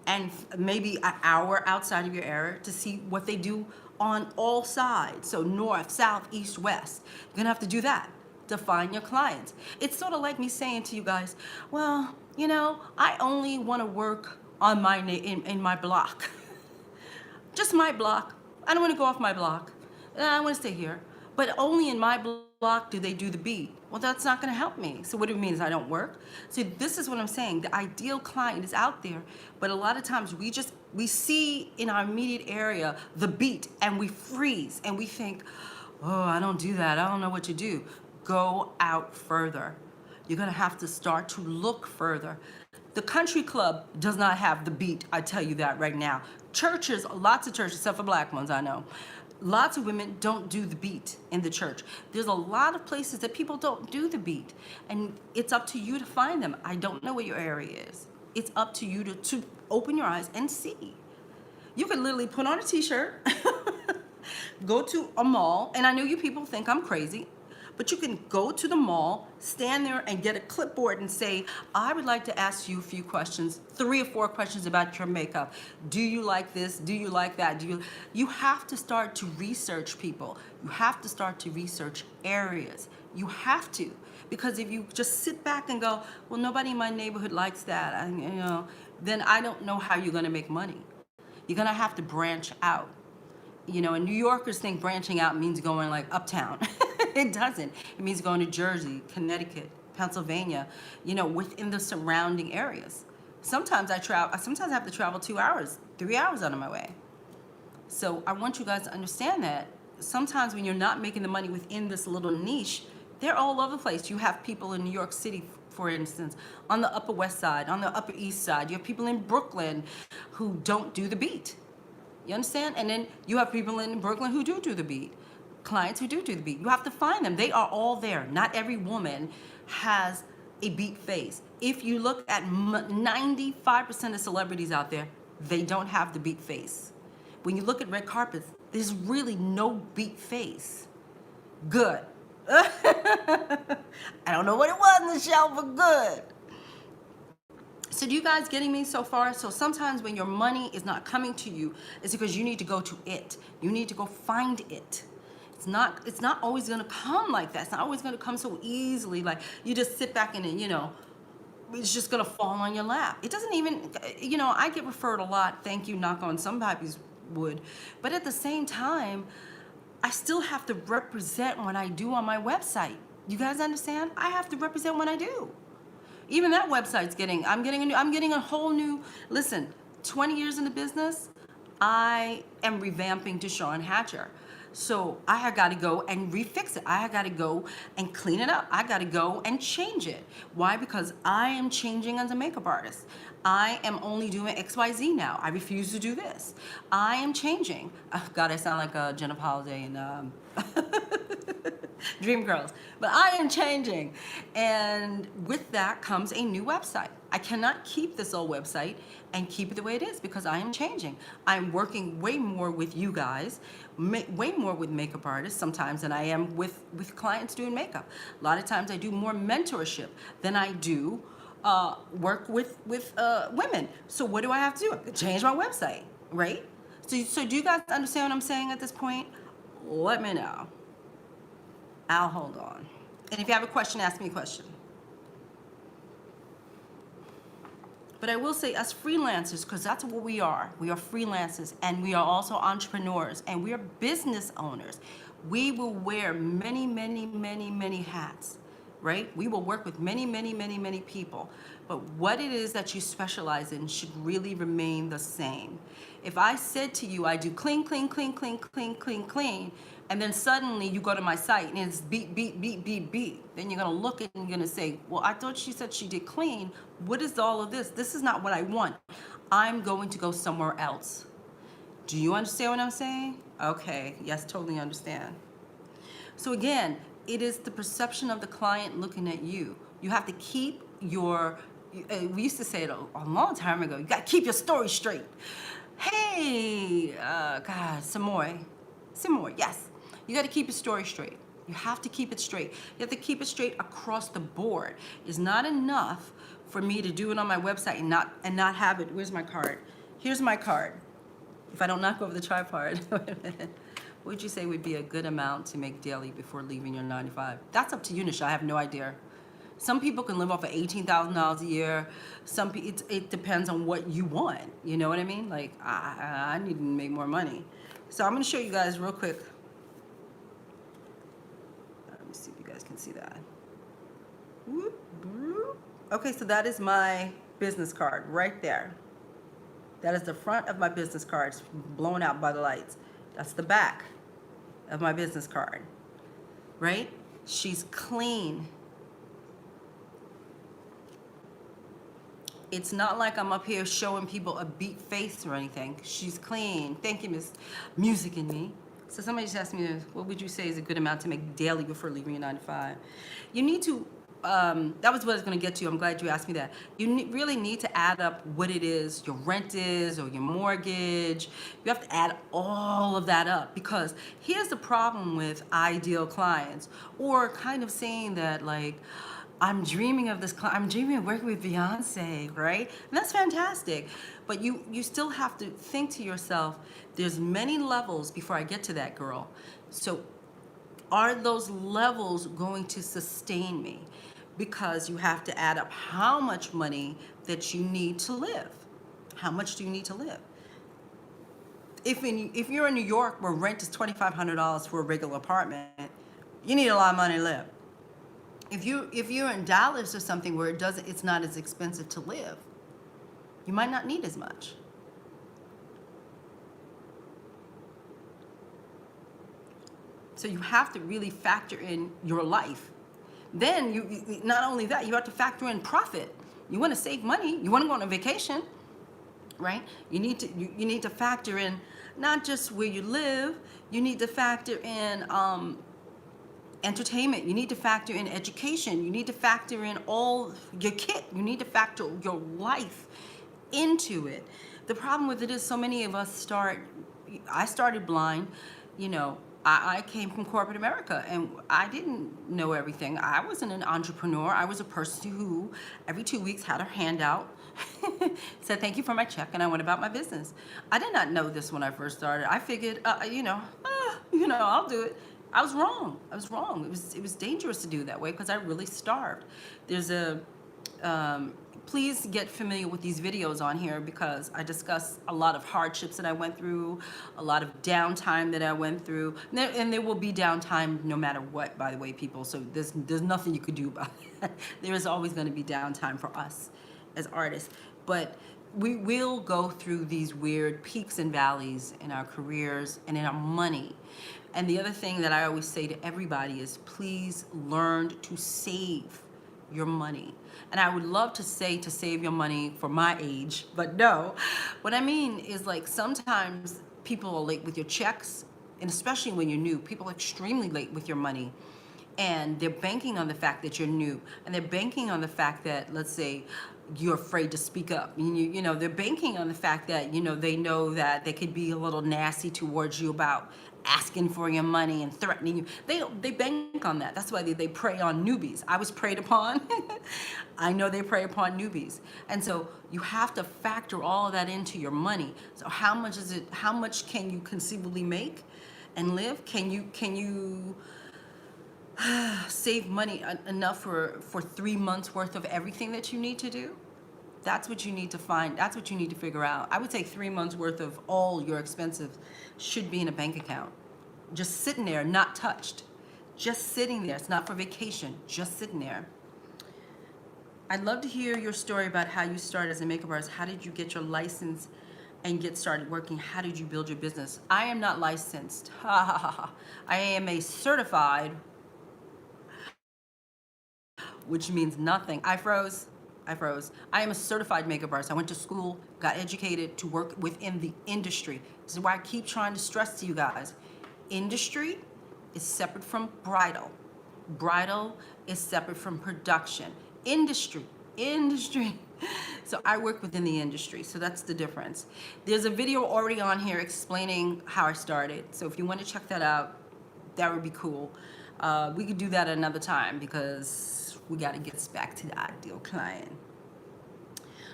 S1: and maybe an hour outside of your area to see what they do on all sides. So north, south, east, west. You're gonna have to do that to find your clients. It's sort of like me saying to you guys, well, I only want to work on in my block. Just my block. I don't want to go off my block. I want to stay here. But only in my block do they do the beat. Well, that's not going to help me. So what it means I don't work. So this is what I'm saying. The ideal client is out there, but a lot of times we see in our immediate area the beat and we freeze and we think, oh, I don't do that. I don't know what to do. Go out further. You're gonna have to start to look further. The country club does not have the beat, I tell you that right now. Churches, lots of churches, except for black ones, I know. Lots of women don't do the beat in the church. There's a lot of places that people don't do the beat, and it's up to you to find them. I don't know what your area is. It's up to you to open your eyes and see. You can literally put on a t-shirt, go to a mall, and I know you people think I'm crazy, but you can go to the mall, stand there and get a clipboard and say, I would like to ask you a few questions, 3 or 4 questions about your makeup. Do you like this? Do you like that? You have to start to research people. You have to start to research areas. You have to, because if you just sit back and go, well, nobody in my neighborhood likes that, then I don't know how you're gonna make money. You're gonna have to branch out. And New Yorkers think branching out means going like uptown. It doesn't. It means going to Jersey, Connecticut, Pennsylvania, within the surrounding areas. Sometimes I have to travel 2 hours, 3 hours out of my way. So I want you guys to understand that sometimes when you're not making the money within this little niche, they're all over the place. You have people in New York City, for instance, on the Upper West Side, on the Upper East Side. You have people in Brooklyn who don't do the beat. You understand? And then you have people in Brooklyn who do the beat. Clients who do the beat. You have to find them. They are all there. Not every woman has a beat face. If you look at 95% of celebrities out there, they don't have the beat face. When you look at red carpets, there's really no beat face. Good. I don't know what it was, Michelle, but good. So do you guys getting me so far? So sometimes when your money is not coming to you, it's because you need to go to it. You need to go find it. It's not always gonna come like that. It's not always gonna come so easily, like you just sit back and it's just gonna fall on your lap. It doesn't even, I get referred a lot, thank you, knock on somebody's wood. But at the same time, I still have to represent what I do on my website. You guys understand? I have to represent what I do. Even that website's I'm getting a whole new, listen, 20 years in the business, I am revamping DeShawn Hatcher. So I have got to go and refix it. I have got to go and clean it up. I got to go and change it. Why? Because I am changing as a makeup artist. I am only doing XYZ now. I refuse to do this. I am changing. Oh, God, I sound like Jennifer Holiday and Dreamgirls. But I am changing. And with that comes a new website. I cannot keep this old website and keep it the way it is because I am changing. I'm working way more with you guys, way more with makeup artists sometimes than I am with clients doing makeup. A lot of times I do more mentorship than I do work with women. So what do I have to do? I have to change my website, right? So do you guys understand what I'm saying at this point? Let me know. I'll hold on. And if you have a question, ask me a question. But I will say, as freelancers, because that's what we are freelancers, and we are also entrepreneurs, and we are business owners. We will wear many, many, many, many hats, right? We will work with many, many, many, many people. But what it is that you specialize in should really remain the same. If I said to you, I do clean, clean, clean, clean, clean, clean, clean, and then suddenly you go to my site and it's beat, beat, beat, beat, beat, then you're gonna look and you're gonna say, well, I thought she said she did clean. What is all of this? This is not what I want. I'm going to go somewhere else. Do you understand what I'm saying? Okay, yes, totally understand. So again, it is the perception of the client looking at you. You have to keep your, we used to say it a long time ago, you gotta keep your story straight. Hey, God, Samoy, yes. You got to keep your story straight. You have to keep it straight. You have to keep it straight across the board. It's not enough for me to do it on my website and not have it. Where's my card? Here's my card. If I don't knock over the tripod, what would you say would be a good amount to make daily before leaving your 9 to 5? That's up to you, Nisha. I have no idea. Some people can live off of $18,000 a year. Some people, it depends on what you want. You know what I mean? Like I need to make more money. So I'm going to show you guys real quick. Let me see if you guys can see that. Okay, so that is my business card right there. That is the front of my business card. It's blown out by the lights. That's the back of my business card, right? She's clean. It's not like I'm up here showing people a beat face or anything. She's clean. Thank you, Miss Music in Me. So somebody just asked me, what would you say is a good amount to make daily before leaving your 9 to 5? You need to, that was what I was going to get to. I'm glad you asked me that. You really need to add up what it is, your rent is, or your mortgage. You have to add all of that up, because here's the problem with ideal clients, or kind of saying that like, I'm dreaming of this, I'm dreaming of working with Beyonce, right? And that's fantastic. But you still have to think to yourself, there's many levels before I get to that girl. So are those levels going to sustain me? Because you have to add up how much money that you need to live. How much do you need to live? If you're in New York where rent is $2,500 for a regular apartment, you need a lot of money to live. If you're in Dallas or something where it's not as expensive to live, you might not need as much. So you have to really factor in your life. Then you not only that, you have to factor in profit. You want to save money. You want to go on a vacation, right? You need to factor in not just where you live. You need to factor in entertainment. You need to factor in education. You need to factor in all your kit. You need to factor your life into it. The problem with it is so many of us I started blind, you know. I came from corporate America and I didn't know everything. I wasn't an entrepreneur. I was a person who every 2 weeks had her hand out, said thank you for my check, and I went about my business. I did not know this when I first started. I figured, I'll do it. I was wrong. It was dangerous to do that way because I really starved. There's please get familiar with these videos on here because I discuss a lot of hardships that I went through, a lot of downtime that I went through, and there will be downtime no matter what, by the way, people. So there's nothing you could do about it. There is always going to be downtime for us as artists. But we will go through these weird peaks and valleys in our careers and in our money. And the other thing that I always say to everybody is, please learn to save your money. And I would love to say to save your money for my age, but no. What I mean is, like, sometimes people are late with your checks, and especially when you're new, people are extremely late with your money. And they're banking on the fact that you're new, and they're banking on the fact that, let's say, you're afraid to speak up. You know, they're banking on the fact that, you know, they know that they could be a little nasty towards you about asking for your money and threatening you. They bank on that. That's why they prey on newbies. I was preyed upon. I know they prey upon newbies. And so you have to factor all of that into your money. So how much is it? How much can you conceivably make and live? Can you save money enough for 3 months worth of everything that you need to do? That's what you need to find. That's what you need to figure out. I would say 3 months worth of all your expenses should be in a bank account. Just sitting there, not touched. Just sitting there. It's not for vacation. Just sitting there. I'd love to hear your story about how you started as a makeup artist. How did you get your license and get started working? How did you build your business? I am not licensed. I am a certified, which means nothing. I froze. I am a certified makeup artist. I went to school, got educated to work within the industry. This is why I keep trying to stress to you guys. Industry is separate from bridal. Bridal is separate from production. Industry. So I work within the industry, so that's the difference. There's a video already on here explaining how I started. So if you want to check that out, that would be cool. We could do that another time because we got to get back to the ideal client.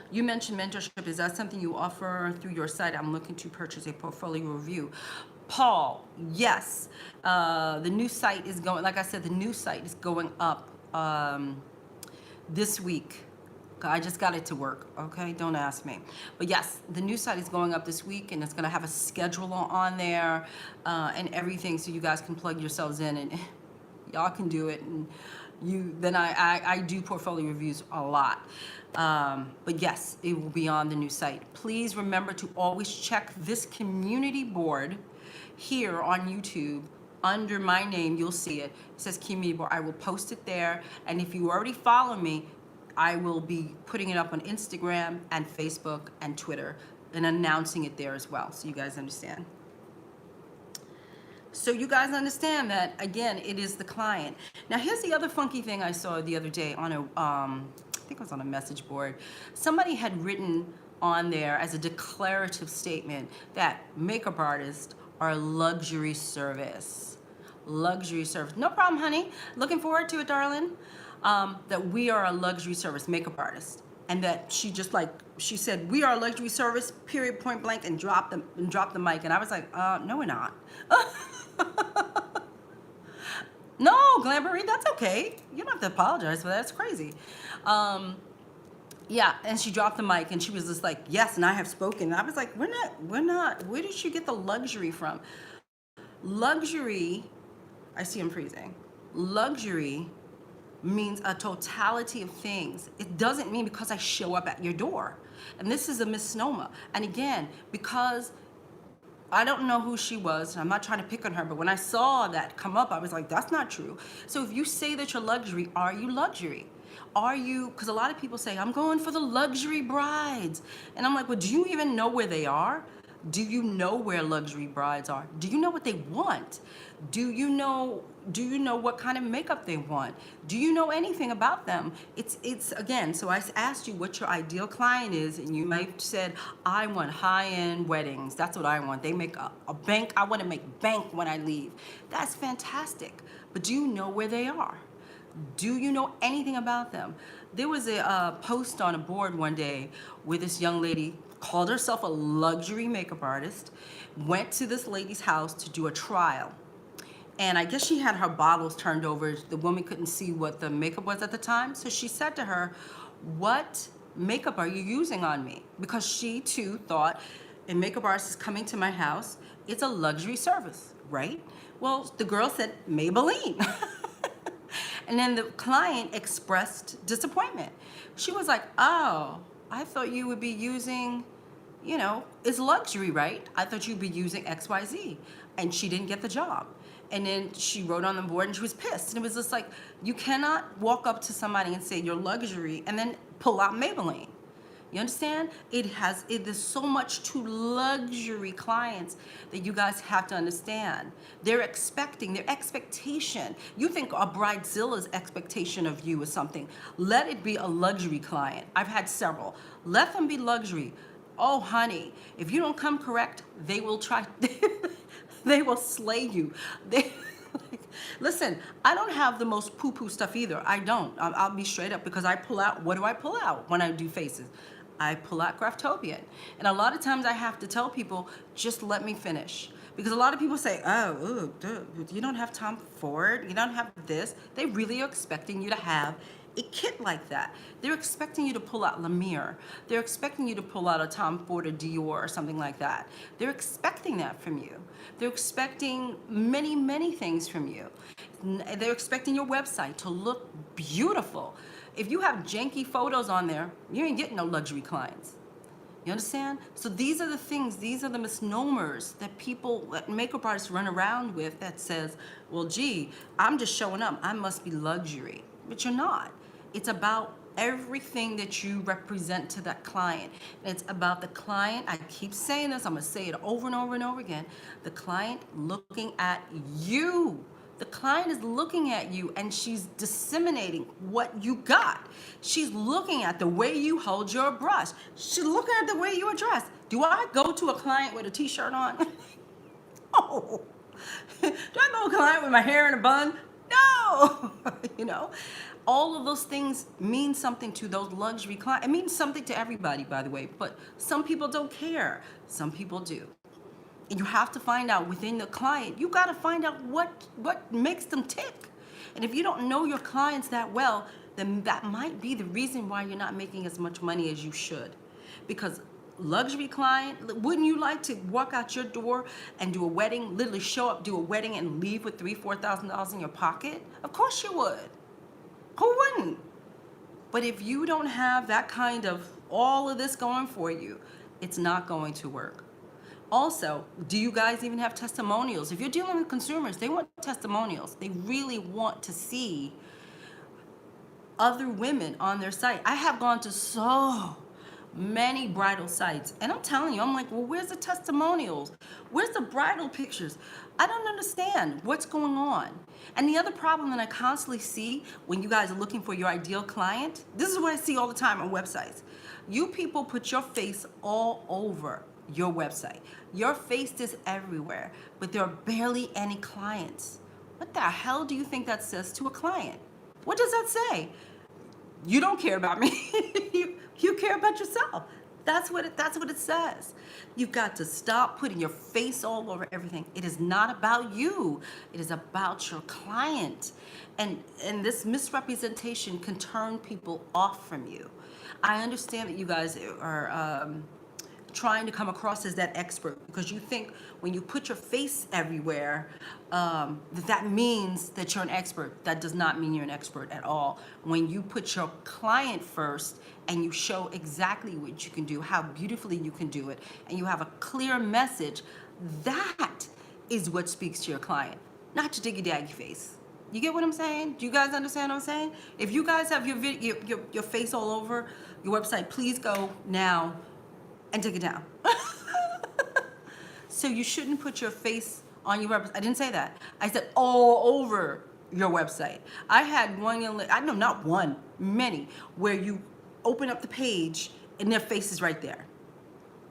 S1: You mentioned mentorship. Is that something you offer through your site? I'm looking to purchase a portfolio review. Paul, yes. The new site is going, like I said, the new site is going up this week. I just got it to work, okay? Don't ask me. But yes, the new site is going up this week, and it's going to have a schedule on there and everything, so you guys can plug yourselves in, and y'all can do it. And I do portfolio reviews a lot. But yes, it will be on the new site. Please remember to always check this community board here on YouTube. Under my name, you'll see it. It says community board. I will post it there. And if you already follow me, I will be putting it up on Instagram and Facebook and Twitter and announcing it there as well, so you guys understand. So you guys understand that, again, it is the client. Now, here's the other funky thing I saw the other day on a, I think it was on a message board. Somebody had written on there as a declarative statement that makeup artists are a luxury service. Luxury service. No problem, honey. Looking forward to it, darling. That we are a luxury service, makeup artists. And that she just, like, she said, we are a luxury service, period, point blank, and dropped the mic. And I was like, no, we're not. No, Glambery, that's okay. You don't have to apologize for that. It's crazy. Yeah, and she dropped the mic, and she was just like, yes, and I have spoken. And I was like, we're not. Where did you get the luxury from? Luxury, I see him freezing. Luxury means a totality of things. It doesn't mean because I show up at your door. And this is a misnomer. And again, because I don't know who she was, I'm not trying to pick on her, but when I saw that come up, I was like, that's not true. So if you say that you're luxury, are you luxury? Are you, because a lot of people say, I'm going for the luxury brides. And I'm like, well, do you even know where they are? Do you know where luxury brides are? Do you know what they want? Do you know what kind of makeup they want? Do you know anything about them? It's again, so I asked you what your ideal client is, and you might have said, I want high-end weddings. That's what I want. They make a bank. I want to make bank when I leave. That's fantastic. But do you know where they are? Do you know anything about them? There was a post on a board one day where this young lady called herself a luxury makeup artist, went to this lady's house to do a trial. And I guess she had her bottles turned over. The woman couldn't see what the makeup was at the time. So she said to her, what makeup are you using on me? Because she too thought a makeup artist is coming to my house. It's a luxury service, right? Well, the girl said, Maybelline. And then the client expressed disappointment. She was like, oh, I thought you would be using, you know, it's luxury, right? I thought you'd be using XYZ. And she didn't get the job. And then she wrote on the board and she was pissed. And it was just like, you cannot walk up to somebody and say you're luxury and then pull out Maybelline. You understand? There's so much to luxury clients that you guys have to understand. Their expectation. You think a Bridezilla's expectation of you is something. Let it be a luxury client. I've had several. Let them be luxury. Oh, honey, if you don't come correct, they will try, they will slay you. Listen, I don't have the most poo-poo stuff either. I don't. I'll be straight up because I pull out, what do I pull out when I do faces? I pull out Craftopian. And a lot of times I have to tell people, just let me finish. Because a lot of people say, oh, you don't have Tom Ford, you don't have this. They really are expecting you to have a kit like that. They're expecting you to pull out Lemire. They're expecting you to pull out a Tom Ford or Dior or something like that. They're expecting that from you. They're expecting many, many things from you. They're expecting your website to look beautiful. If you have janky photos on there, you ain't getting no luxury clients. You understand? So these are the things, these are the misnomers that people, that makeup artists run around with that says, well, gee, I'm just showing up. I must be luxury. But you're not. It's about everything that you represent to that client. It's about the client. I keep saying this. I'm going to say it over and over and over again. The client looking at you. The client is looking at you and she's disseminating what you got. She's looking at the way you hold your brush. She's looking at the way you are dressed. Do I go to a client with a t-shirt on? Oh. Do I go to a client with my hair in a bun? No. You know, all of those things mean something to those luxury clients. It means something to everybody, by the way, but some people don't care. Some people do. And you have to find out within the client, you got to find out what makes them tick. And if you don't know your clients that well, then that might be the reason why you're not making as much money as you should. Because luxury client, wouldn't you like to walk out your door and do a wedding, literally show up, do a wedding and leave with $3,000, $4,000 in your pocket? Of course you would. Who wouldn't? But if you don't have that kind of all of this going for you, it's not going to work. Also, do you guys even have testimonials? If you're dealing with consumers, they want testimonials. They really want to see other women on their site. I have gone to so many bridal sites, and I'm telling you, I'm like, well, where's the testimonials? Where's the bridal pictures? I don't understand what's going on. And the other problem that I constantly see when you guys are looking for your ideal client, this is what I see all the time on websites. You people put your face all over your website. Your face is everywhere, but there are barely any clients. What the hell do you think that says to a client? What does that say? You don't care about me. you care about yourself. That's what it says. You've got to stop putting your face all over everything. It is not about you. It is about your client. And this misrepresentation can turn people off from you. I understand that you guys are trying to come across as that expert because you think when you put your face everywhere, that means that you're an expert. That does not mean you're an expert at all. When you put your client first and you show exactly what you can do, how beautifully you can do it, and you have a clear message, that is what speaks to your client, not your diggy-daggy face. You get what I'm saying? Do you guys understand what I'm saying? If you guys have your face all over your website, please go now and take it down. So you shouldn't put your face on your website. I didn't say that. I said all over your website. I had one, I know not one, many, where you open up the page and their face is right there,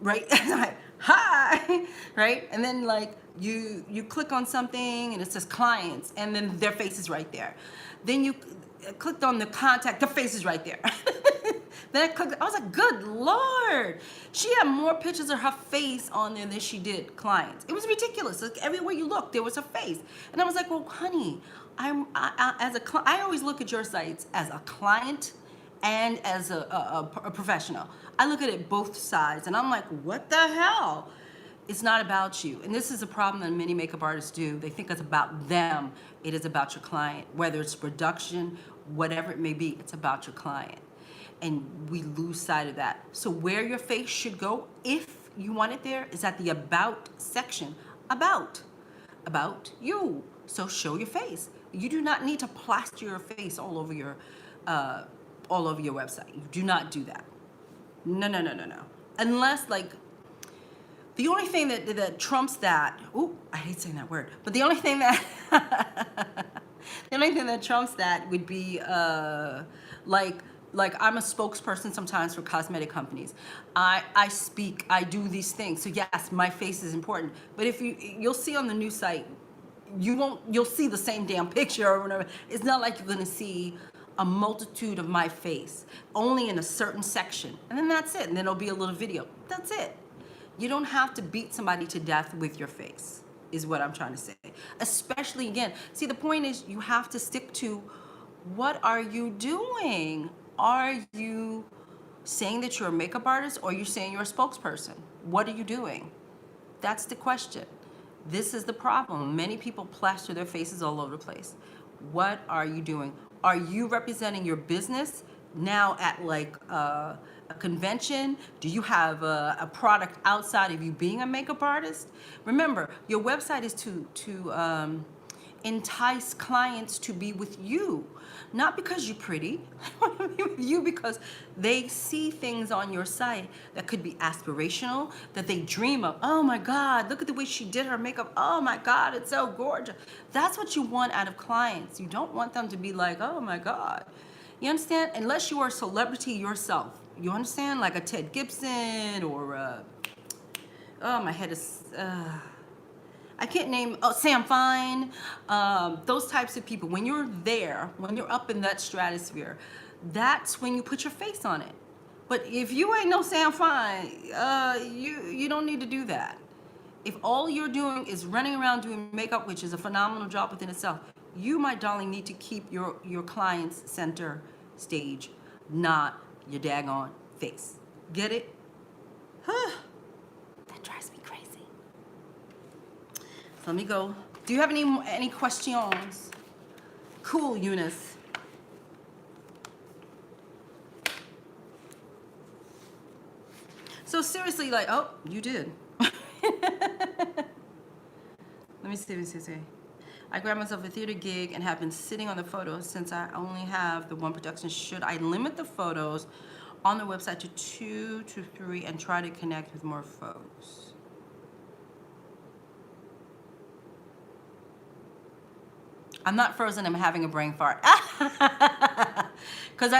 S1: right? And I'm like, hi, right? And then like you click on something and it says clients and then their face is right there. Then you clicked on the contact, their face is right there. Then I clicked, I was like, good Lord. She had more pictures of her face on there than she did clients. It was ridiculous. Like everywhere you looked, there was her face. And I was like, well, honey, I always look at your sites as a client and as a professional. I look at it both sides and I'm like, what the hell? It's not about you. And this is a problem that many makeup artists do. They think it's about them. It is about your client. Whether it's production, whatever it may be, it's about your client. and we lose sight of that. So where your face should go, if you want it there, is at the about section. About you. So show your face. You do not need to plaster your face all over your website. You do not do that. No. Unless, like, the only thing that trumps that, ooh, I hate saying that word, but the only thing that trumps that would be like I'm a spokesperson sometimes for cosmetic companies. I speak, I do these things. So yes, my face is important. But if you'll see on the new site, you'll see the same damn picture or whatever. It's not like you're gonna see a multitude of my face, only in a certain section. And then that's it. And then there'll be a little video. That's it. You don't have to beat somebody to death with your face, is what I'm trying to say. Especially, again, see, the point is you have to stick to, what are you doing? Are you saying that you're a makeup artist, or are you saying you're a spokesperson? What are you doing? That's the question. This is the problem. Many people plaster their faces all over the place. What are you doing? Are you representing your business now at like a convention? Do you have a product outside of you being a makeup artist? Remember, your website is to entice clients to be with you, not because you're pretty. They want to be with you because they see things on your site that could be aspirational, that they dream of. Oh my God, look at the way she did her makeup. Oh my God, it's so gorgeous. That's what you want out of clients. You don't want them to be like, oh my God. You understand? Unless you are a celebrity yourself. You understand? Like a Ted Gibson or, oh, my head is, I can't name, Sam Fine, those types of people. When you're there, when you're up in that stratosphere, that's when you put your face on it. But if you ain't no Sam Fine, you don't need to do that. If all you're doing is running around doing makeup, which is a phenomenal job within itself, you, my darling, need to keep your clients center stage, not your daggone face. Get it? That drives me crazy. So let me go. Do you have any questions? Cool, Eunice. So seriously, like, oh, you did. Let me see. I grabbed myself a theater gig and have been sitting on the photos since I only have the one production. Should I limit the photos on the website to 2 to 3 and try to connect with more folks? I'm not frozen, I'm having a brain fart. Because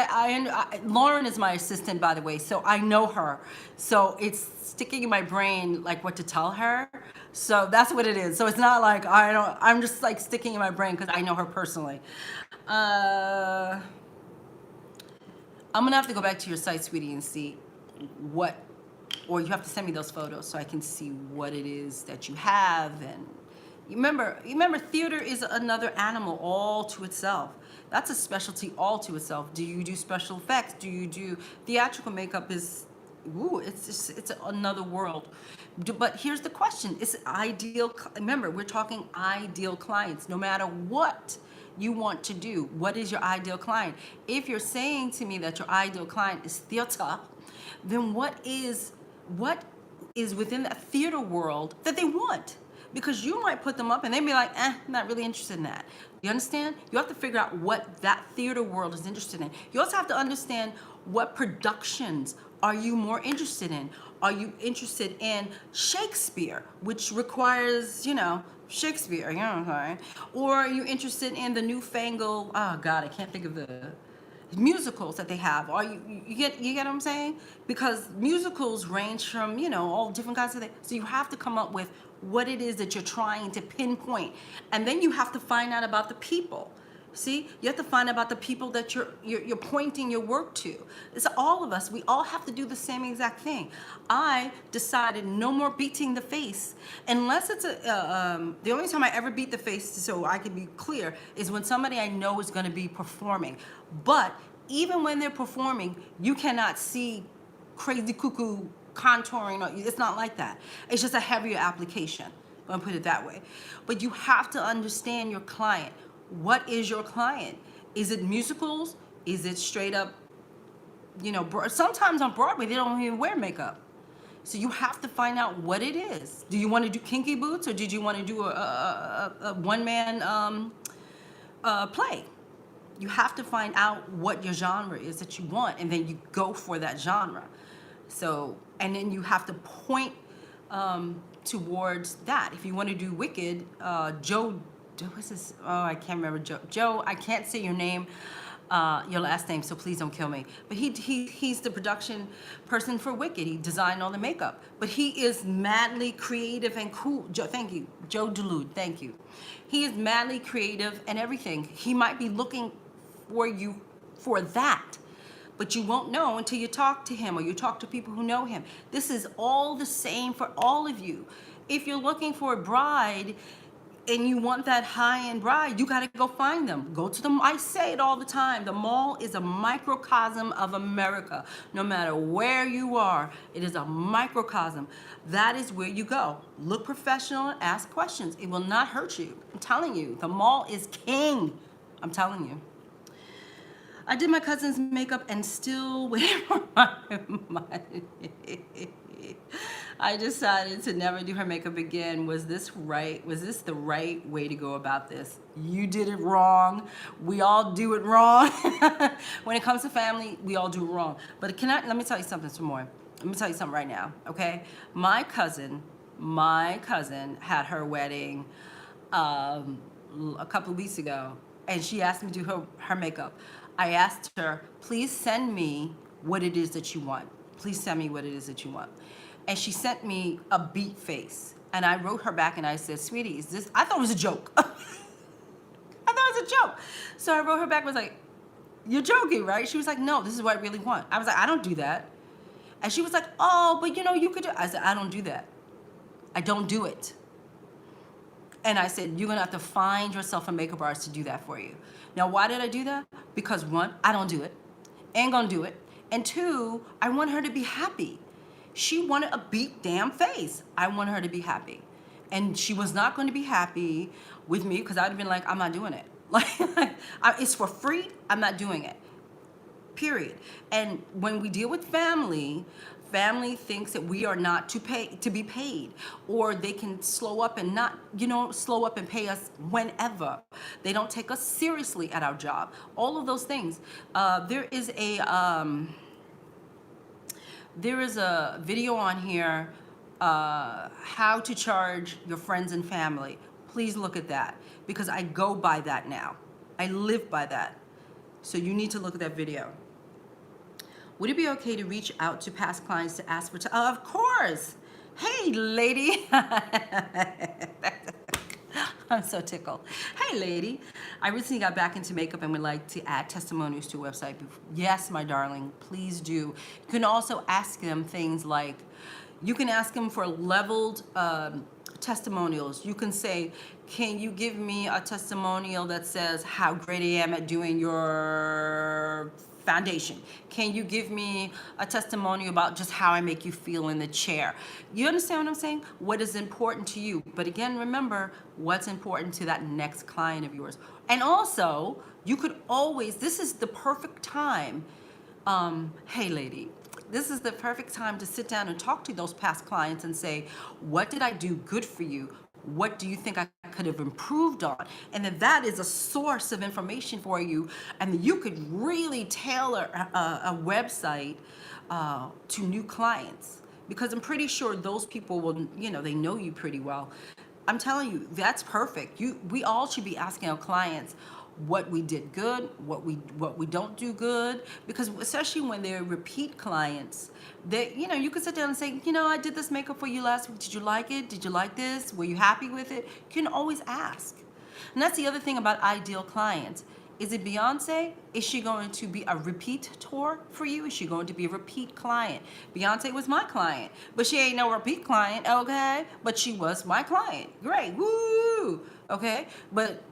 S1: Lauren is my assistant, by the way, so I know her. So it's sticking in my brain, like what to tell her. So that's what it is. So it's not like I'm just like sticking in my brain because I know her personally. I'm gonna have to go back to your site, sweetie, and see what, or you have to send me those photos so I can see what it is that you have. And remember, theater is another animal all to itself. That's a specialty all to itself. Do you do special effects? Do you do theatrical makeup? Is, ooh, it's another world. But here's the question: it's ideal. Remember, we're talking ideal clients. No matter what you want to do, what is your ideal client? If you're saying to me that your ideal client is theater, then what is within that theater world that they want? Because you might put them up and they'd be like, I'm not really interested in that. You understand? You have to figure out what that theater world is interested in. You also have to understand what productions are you more interested in. Are you interested in Shakespeare, which requires, Shakespeare, you know what I'm saying? Or are you interested in the newfangled, oh God, I can't think of the musicals that they have? Are you get what I'm saying? Because musicals range from, all different kinds of things. So you have to come up with what it is that you're trying to pinpoint. And then you have to find out about the people. See, you have to find out about the people that you're pointing your work to. It's all of us. We all have to do the same exact thing. I decided no more beating the face, unless it's the only time I ever beat the face, so I can be clear, is when somebody I know is going to be performing. But even when they're performing, you cannot see crazy cuckoo contouring. It's not like that. It's just a heavier application. I'm going to put it that way. But you have to understand your client. What is your client? Is it musicals? Is it straight up you know, sometimes on Broadway, they don't even wear makeup. So you have to find out what it is. Do you want to do kinky boots, or did you want to do a one-man play? You have to find out what your genre is that you want, and then you go for that genre. So, and then you have to point towards that. If you want to do Wicked, Joe, what's this? Oh, I can't remember. Joe, I can't say your name. Your last name, so please don't kill me. But he's the production person for Wicked. He designed all the makeup. But he is madly creative and cool. Thank you. Joe Dulude, thank you. He is madly creative and everything. He might be looking for you for that, but you won't know until you talk to him or you talk to people who know him. This is all the same for all of you. If you're looking for a bride, and you want that high-end bride, you gotta go find them. Go to them. I say it all the time. The mall is a microcosm of America. No matter where you are, it is a microcosm. That is where you go. Look professional and ask questions. It will not hurt you. I'm telling you, the mall is king. I'm telling you. I did my cousin's makeup and still waiting for my money. I decided to never do her makeup again. Was this right? Was this the right way to go about this? You did it wrong. We all do it wrong. When it comes to family, we all do it wrong. But let me tell you something some more. Let me tell you something right now, okay? My cousin had her wedding a couple of weeks ago, and she asked me to do her makeup. I asked her, please send me what it is that you want. Please send me what it is that you want. And she sent me a beat face. And I wrote her back and I said, sweetie, is this, I thought it was a joke. I thought it was a joke. So I wrote her back, was like, you're joking, right? She was like, no, this is what I really want. I was like, I don't do that. And she was like, oh, but you know, you could do it. I said, I don't do that. I don't do it. And I said, you're gonna have to find yourself a makeup artist to do that for you. Now, why did I do that? Because one, I don't do it. Ain't gonna do it. And two, I want her to be happy. She wanted a beat damn face. I want her to be happy. And she was not going to be happy with me because I'd have been like, I'm not doing it. Like, it's for free. I'm not doing it. Period. And when we deal with family, family thinks that we are not to be paid, or they can slow up and not, slow up and pay us whenever. They don't take us seriously at our job. All of those things. There is a video on here, how to charge your friends and family. Please look at that, because I go by that now. I live by that. So you need to look at that video. Would it be okay to reach out to past clients to ask for of course. Hey, lady. I'm so tickled. Hey, lady. I recently got back into makeup and would like to add testimonials to a website. Yes, my darling, please do. You can also ask them things like, you can ask them for leveled testimonials. You can say, can you give me a testimonial that says how great I am at doing your foundation? Can you give me a testimonial about just how I make you feel in the chair? You understand what I'm saying? What is important to you? But again, remember what's important to that next client of yours. And also, you could always, this is the perfect time, hey lady, this is the perfect time to sit down and talk to those past clients and say, what did I do good for you? What do you think I could have improved on? And then that is a source of information for you. And you could really tailor a website to new clients, because I'm pretty sure those people will, they know you pretty well. I'm telling you, that's perfect. We all should be asking our clients what we did good, what we don't do good, because especially when they're repeat clients, that you can sit down and say, I did this makeup for you last week. Did you like it? Did you like this? Were you happy with it? You can always ask. And that's the other thing about ideal clients. Is it Beyonce? Is she going to be a repeat tour for you? Is she going to be a repeat client? Beyonce was my client, but she ain't no repeat client, okay? But she was my client. Great, woo! Okay, but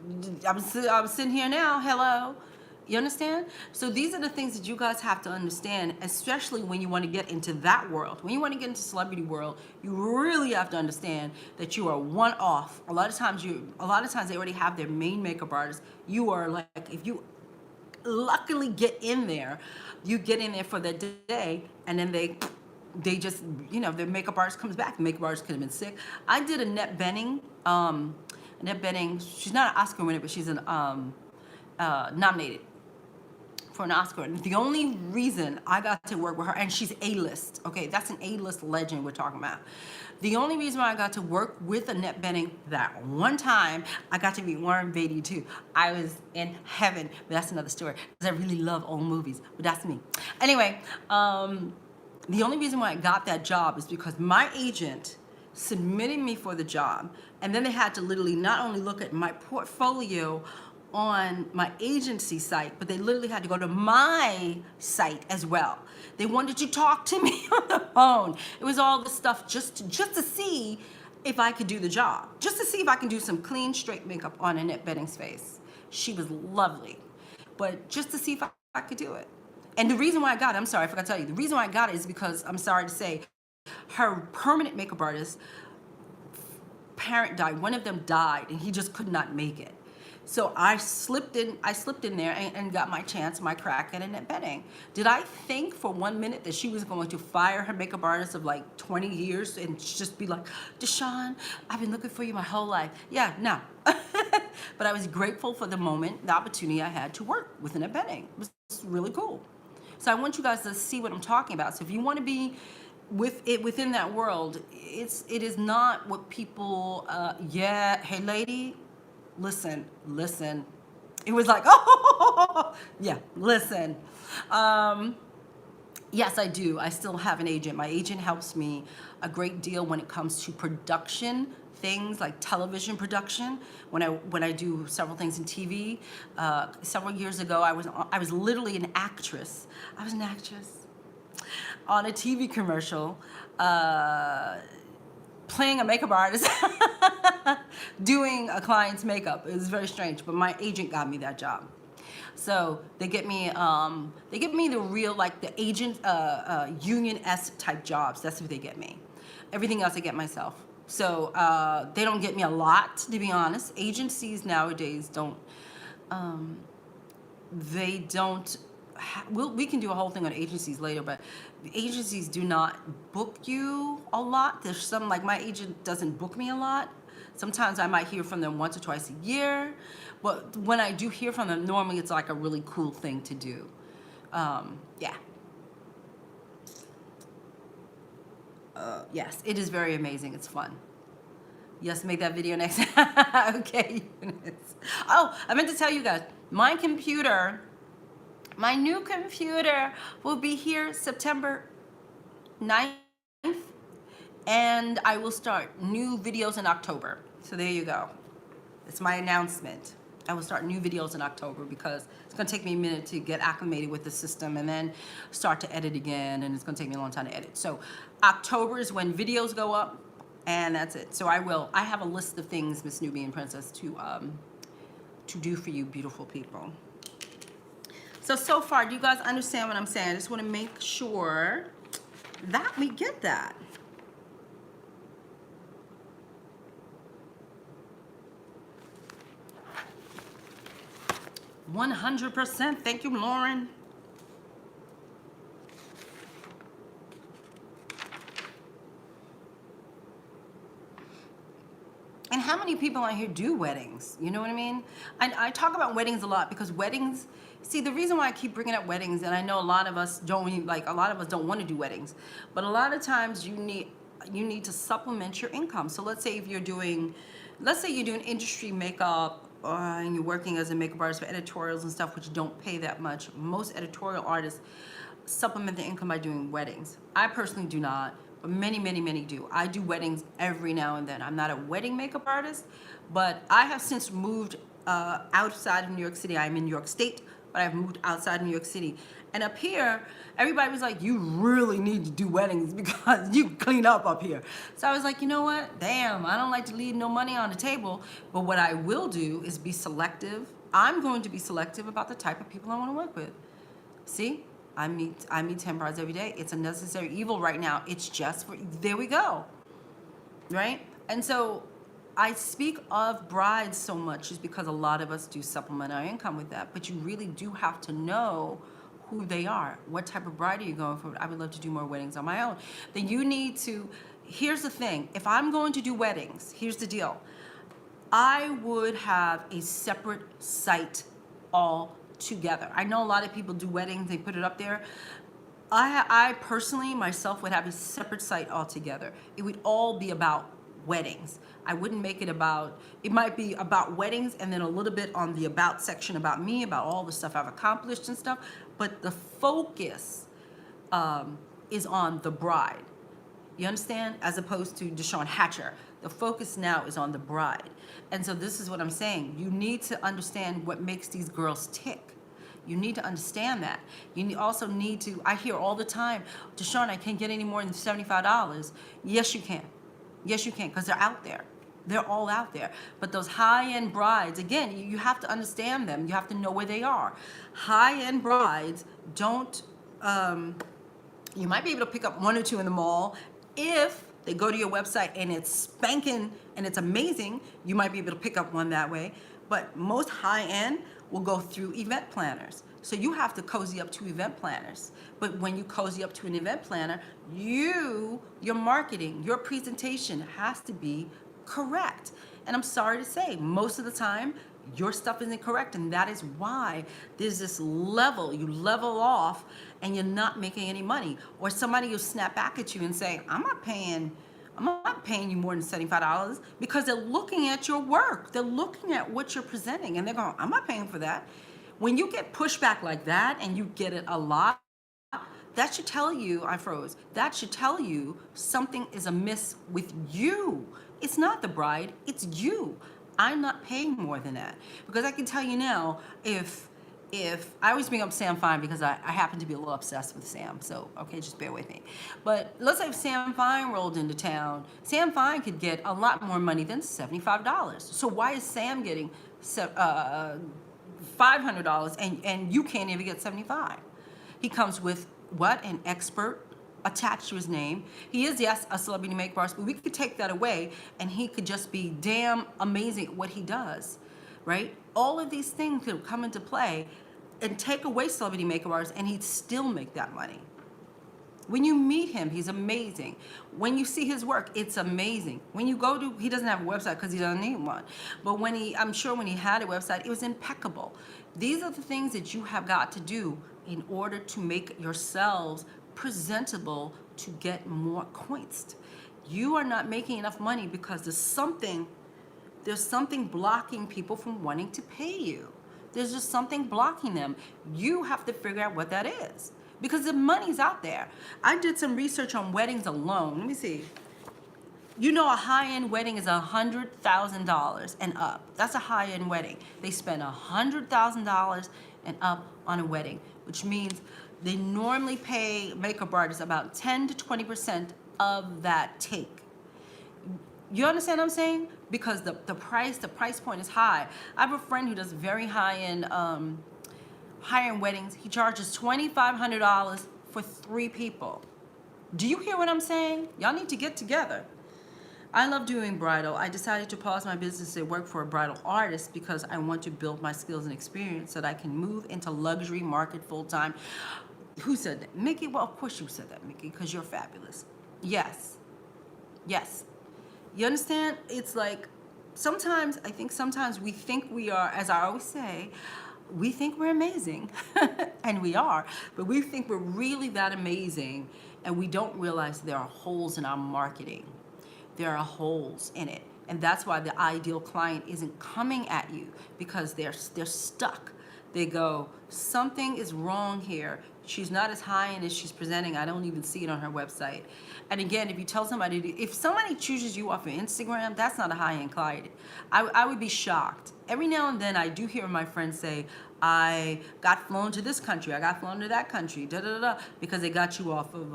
S1: I'm sitting here now, hello. You understand? So these are the things that you guys have to understand, especially when you want to get into that world. When you want to get into celebrity world, you really have to understand that you are one off. A lot of times they already have their main makeup artist. You are like, if you luckily get in there. You get in there for the day, and then they just, you know, the makeup artist comes back. The makeup artist could have been sick. I did Annette Bening. Annette Bening, she's not an Oscar winner, but she's nominated for an Oscar. And the only reason I got to work with her, and she's A-list, okay, that's an A-list legend we're talking about. The only reason why I got to work with Annette Bening that one time, I got to meet Warren Beatty too. I was in heaven, but that's another story, because I really love old movies, but that's me. Anyway, the only reason why I got that job is because my agent submitted me for the job, and then they had to literally not only look at my portfolio on my agency site, but they literally had to go to my site as well. They wanted to talk to me on the phone. It was all this stuff just to see if I could do the job, just to see if I can do some clean, straight makeup on Annette Bening's face. She was lovely, but just to see if I could do it. And the reason why I got it, I'm sorry, I forgot to tell you, the reason why I got it is because, I'm sorry to say, her permanent makeup artist, parent died. One of them died, and he just could not make it. So I slipped in there and got my chance, my crack at Annette Bening. Did I think for 1 minute that she was going to fire her makeup artist of like 20 years and just be like, DeShawn, I've been looking for you my whole life? Yeah, no. But I was grateful for the moment, the opportunity I had to work with Annette Bening. It was really cool. So I want you guys to see what I'm talking about. So if you want to be within that world, it is not what people, yeah, hey lady, listen. It was like, oh, yeah, listen. Yes, I do. I still have an agent. My agent helps me a great deal when it comes to production things like television production. When I do several things in TV, several years ago, I was literally an actress. I was an actress on a TV commercial, playing a makeup artist, doing a client's makeup. It was very strange, but my agent got me that job. So they get me the real, like the agent, union-esque type jobs. That's what they get me. Everything else I get myself. So they don't get me a lot, to be honest. Agencies nowadays don't, we can do a whole thing on agencies later, but agencies do not book you a lot. There's some, like my agent doesn't book me a lot. Sometimes I might hear from them once or twice a year, but when I do hear from them, normally it's like a really cool thing to do. Yeah. Yes, it is very amazing. It's fun. Yes, make that video next. Okay. Oh, I meant to tell you guys, my new computer will be here September 9th, and I will start new videos in October. So there you go. It's my announcement. I will start new videos in October because it's going to take me a minute to get acclimated with the system and then start to edit again, and it's going to take me a long time to edit. So October is when videos go up, and that's it. So I have a list of things, Miss Nubian Princess, to do for you beautiful people. So far, do you guys understand what I'm saying? I just want to make sure that we get that. $100%. Thank you, Lauren. And how many people out here do weddings? You know what I mean? I talk about weddings a lot because weddings, see, the reason why I keep bringing up weddings, and I know a lot of us don't want to do weddings, but a lot of times you need to supplement your income. So let's say you're doing industry makeup, and you're working as a makeup artist for editorials and stuff, which don't pay that much. Most editorial artists supplement their income by doing weddings. I personally do not, but many do. I do weddings every now and then. I'm not a wedding makeup artist, but I have since moved outside of New York City. I'm in New York State, but I've moved outside of New York City. And up here, everybody was like, you really need to do weddings because you clean up here. So I was like, you know what? Damn, I don't like to leave no money on the table. But what I will do is be selective. I'm going to be selective about the type of people I want to work with. See? I meet 10 brides every day. It's a necessary evil right now. It's just for, there we go. Right? And so I speak of brides so much is because a lot of us do supplement our income with that, but you really do have to know who they are. What type of bride are you going for? I would love to do more weddings on my own. Then you need to, here's the thing, if I'm going to do weddings, here's the deal. I would have a separate site all together. I know a lot of people do weddings, they put it up there. I personally, myself, would have a separate site altogether. It would all be about weddings. I wouldn't make it about, it might be about weddings and then a little bit on the about section about me, about all the stuff I've accomplished and stuff, but the focus is on the bride. You understand? As opposed to DeShawn Hatcher. The focus now is on the bride. And so this is what I'm saying. You need to understand what makes these girls tick. You need to understand that. You also need to, I hear all the time, DeShawn, I can't get any more than $75. Yes, you can. Yes, you can, because they're out there. They're all out there. But those high-end brides, again, you have to understand them. You have to know where they are. High-end brides don't, you might be able to pick up one or two in the mall. If they go to your website and it's spanking and it's amazing, you might be able to pick up one that way. But most high-end will go through event planners. So you have to cozy up to event planners. But when you cozy up to an event planner, your marketing, your presentation has to be correct. And I'm sorry to say, most of the time, your stuff isn't correct, and that is why there's this level, you level off and you're not making any money. Or somebody will snap back at you and say, I'm not paying you more than $75, because they're looking at your work. They're looking at what you're presenting and they're going, I'm not paying for that. When you get pushback like that and you get it a lot, that should tell you, I froze, that should tell you something is amiss with you. It's not the bride, it's you. I'm not paying more than that. Because I can tell you now, if I always bring up Sam Fine because I happen to be a little obsessed with Sam, so okay, just bear with me. But let's say if Sam Fine rolled into town, Sam Fine could get a lot more money than $75. So why is Sam getting $500 and you can't even get $75? He comes with what? An expert attached to his name. He is, yes, a celebrity makeup artist, but we could take that away and he could just be damn amazing at what he does, right? All of these things could come into play and take away celebrity makeup artists and he'd still make that money. When you meet him, he's amazing. When you see his work, it's amazing. When you go to, he doesn't have a website because he doesn't need one. But I'm sure when he had a website, it was impeccable. These are the things that you have got to do in order to make yourselves presentable to get more coins. You are not making enough money because there's something blocking people from wanting to pay you. There's just something blocking them. You have to figure out what that is, because the money's out there. I did some research on weddings alone. Let me see. You know, a high-end wedding is $100,000 and up. That's a high-end wedding. They spend $100,000 and up on a wedding, which means they normally pay makeup artists about 10 to 20% of that take. You understand what I'm saying? Because the price point is high. I have a friend who does very high-end weddings. He charges $2,500 for 3 people. Do you hear what I'm saying? Y'all need to get together. I love doing bridal. I decided to pause my business and work for a bridal artist because I want to build my skills and experience so that I can move into luxury market full-time. Who said that? Mickey? Well, of course you said that, Mickey, because you're fabulous. Yes. Yes. You understand? It's like sometimes we think we are, as I always say, we think we're amazing, and we are, but we think we're really that amazing, and we don't realize there are holes in our marketing. There are holes in it, and that's why the ideal client isn't coming at you, because they're stuck. They go, something is wrong here. She's not as high-end as she's presenting. I don't even see it on her website. And again, if you tell somebody, if somebody chooses you off of Instagram, that's not a high-end client. I would be shocked. Every now and then I do hear my friends say, I got flown to this country, I got flown to that country, because they got you off of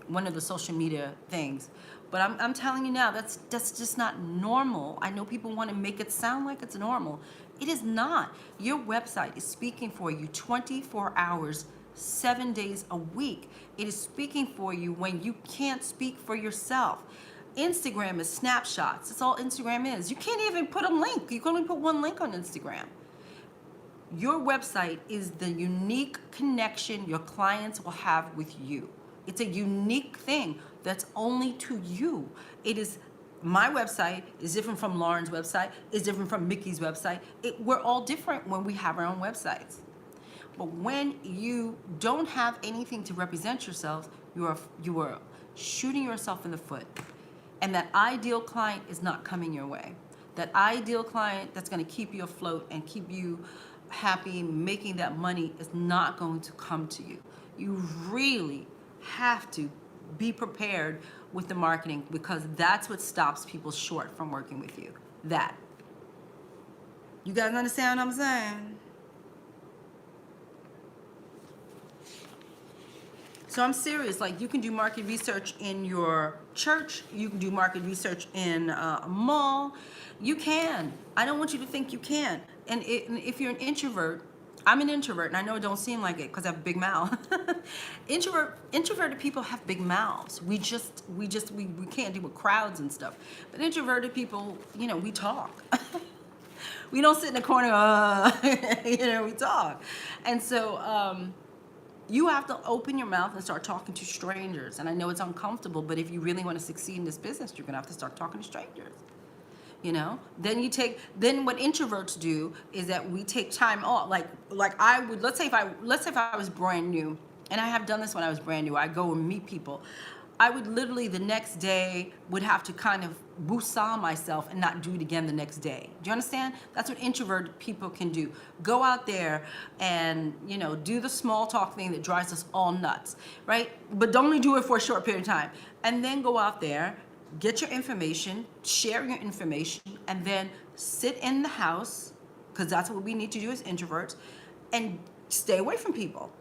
S1: one of the social media things. But I'm telling you now, that's just not normal. I know people want to make it sound like it's normal. It is not. Your website is speaking for you 24 hours, 7 days a week. It is speaking for you when you can't speak for yourself. Instagram is snapshots. That's all Instagram is. You can't even put a link. You can only put one link on Instagram. Your website is the unique connection your clients will have with you. It's a unique thing that's only to you. It is, my website is different from Lauren's website, is different from Mickey's website. We're all different when we have our own websites. But when you don't have anything to represent yourselves, you are shooting yourself in the foot. And that ideal client is not coming your way. That ideal client that's gonna keep you afloat and keep you happy, making that money, is not going to come to you. You really have to be prepared with the marketing, because that's what stops people short from working with you. That. You guys understand what I'm saying? So I'm serious. Like, you can do market research in your church. You can do market research in a mall. You can. I don't want you to think you can't. And if you're an introvert, I'm an introvert, and I know it don't seem like it because I have a big mouth. Introverted people have big mouths. We can't deal with crowds and stuff. But introverted people, you know, we talk. We don't sit in the corner, you know, we talk. And so you have to open your mouth and start talking to strangers. And I know it's uncomfortable, but if you really want to succeed in this business, you're gonna have to start talking to strangers. You know, then what introverts do is that we take time off. Like I would, let's say if I was brand new, and I have done this when I was brand new, I go and meet people. I would literally the next day would have to kind of woosah myself and not do it again the next day. Do you understand? That's what introverted people can do. Go out there and, you know, do the small talk thing that drives us all nuts, right? But only do it for a short period of time. And then go out there, get your information, share your information, and then sit in the house, because that's what we need to do as introverts, and stay away from people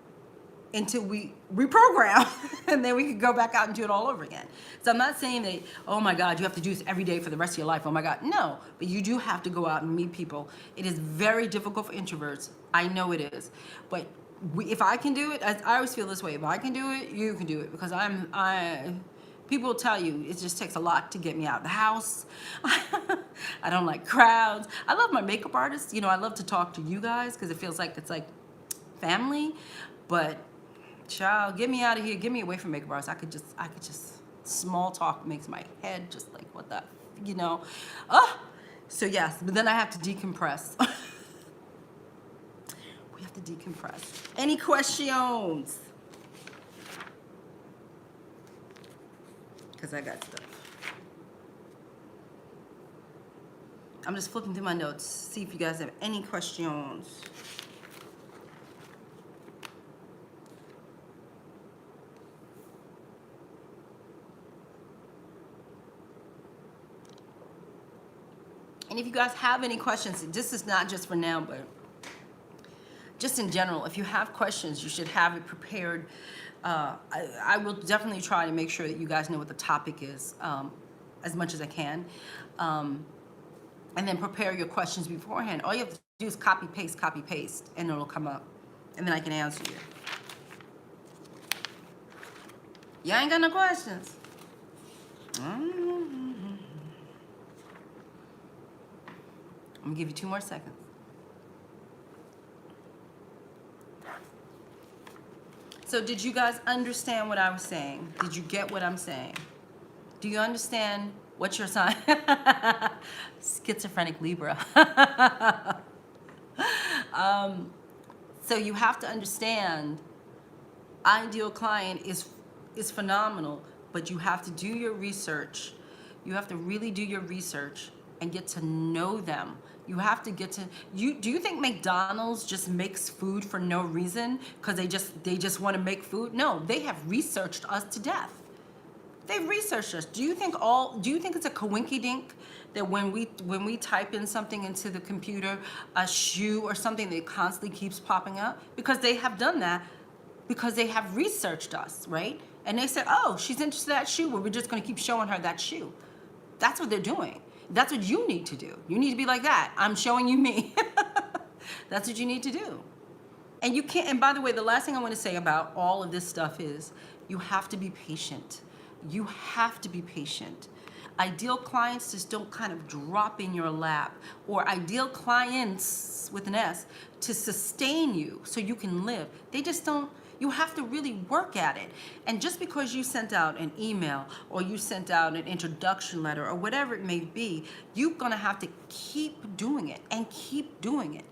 S1: until we reprogram, and then we can go back out and do it all over again. So I'm not saying that, oh my God, you have to do this every day for the rest of your life. Oh my God, no. But you do have to go out and meet people. It is very difficult for introverts. I know it is. But if I can do it, I always feel this way. If I can do it, you can do it, because people will tell you it just takes a lot to get me out of the house. I don't like crowds. I love my makeup artists. You know, I love to talk to you guys because it feels like it's like family. But child, get me out of here. Get me away from makeup artists. I could just small talk makes my head just like, what the, you know. So yes, but then I have to decompress. We have to decompress. Any questions? Because I got stuff. I'm just flipping through my notes, see if you guys have any questions. And if you guys have any questions, this is not just for now, but just in general, if you have questions, you should have it prepared. I will definitely try to make sure that you guys know what the topic is as much as I can. And then prepare your questions beforehand. All you have to do is copy, paste, and it'll come up. And then I can answer you. Y'all ain't got no questions? I'm gonna give you 2 more seconds. So did you guys understand what I was saying? Did you get what I'm saying? Do you understand what's your sign? Schizophrenic Libra. So you have to understand, ideal client is phenomenal, but you have to do your research. You have to really do your research and get to know them. You have to get to, do you think McDonald's just makes food for no reason because they just want to make food? No, they have researched us to death. They've researched us. Do you think it's a coinky-dink that when we type in something into the computer, a shoe or something that constantly keeps popping up? Because they have done that, because they have researched us, right? And they said, oh, she's interested in that shoe, well, we're just gonna keep showing her that shoe. That's what they're doing. That's what you need to do. You need to be like that. I'm showing you me. That's what you need to do. And you can't, and by the way, the last thing I want to say about all of this stuff is you have to be patient. You have to be patient. Ideal clients just don't kind of drop in your lap, or ideal clients with an S to sustain you so you can live. They just don't. You have to really work at it. And just because you sent out an email or you sent out an introduction letter or whatever it may be, you're gonna have to keep doing it and keep doing it.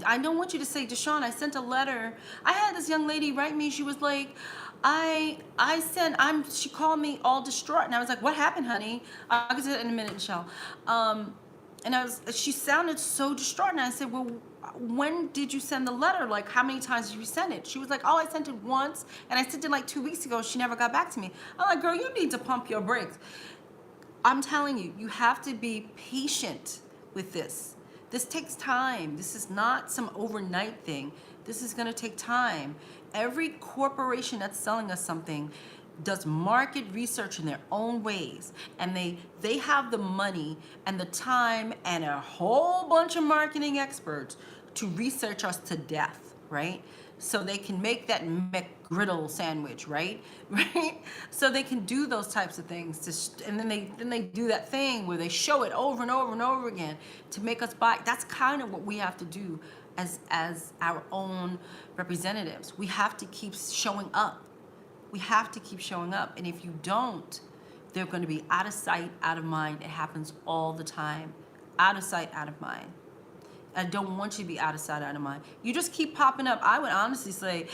S1: I don't want you to say, DeShawn, I sent a letter. I had this young lady write me, she was like, she called me all distraught, and I was like, what happened, honey? I'll get to that in a minute, Michelle. She sounded so distraught, and I said, well, when did you send the letter? Like, how many times did you send it? She was like, oh, I sent it once, and I sent it like 2 weeks ago. She never got back to me. I'm like, girl, you need to pump your brakes. I'm telling you, you have to be patient with this. This takes time. This is not some overnight thing. This is gonna take time. Every corporation that's selling us something does market research in their own ways, and they have the money and the time and a whole bunch of marketing experts to research us to death, right? So they can make that McGriddle sandwich, right? Right? So they can do those types of things, and then they do that thing where they show it over and over and over again to make us buy. That's kind of what we have to do as our own representatives. We have to keep showing up. We have to keep showing up. And if you don't, they're going to be out of sight, out of mind. It happens all the time. Out of sight, out of mind. I don't want you to be out of sight, out of mind. You just keep popping up. I would honestly say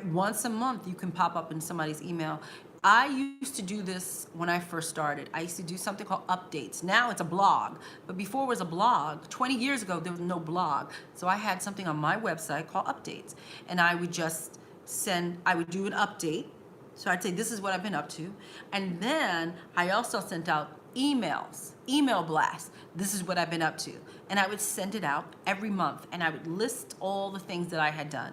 S1: once a month you can pop up in somebody's email. I used to do this when I first started. I used to do something called updates. Now it's a blog. But before it was a blog, 20 years ago, there was no blog. So I had something on my website called updates. And I would just I would do an update. So I'd say, this is what I've been up to. And then I also sent out emails, email blasts. This is what I've been up to. And I would send it out every month. And I would list all the things that I had done,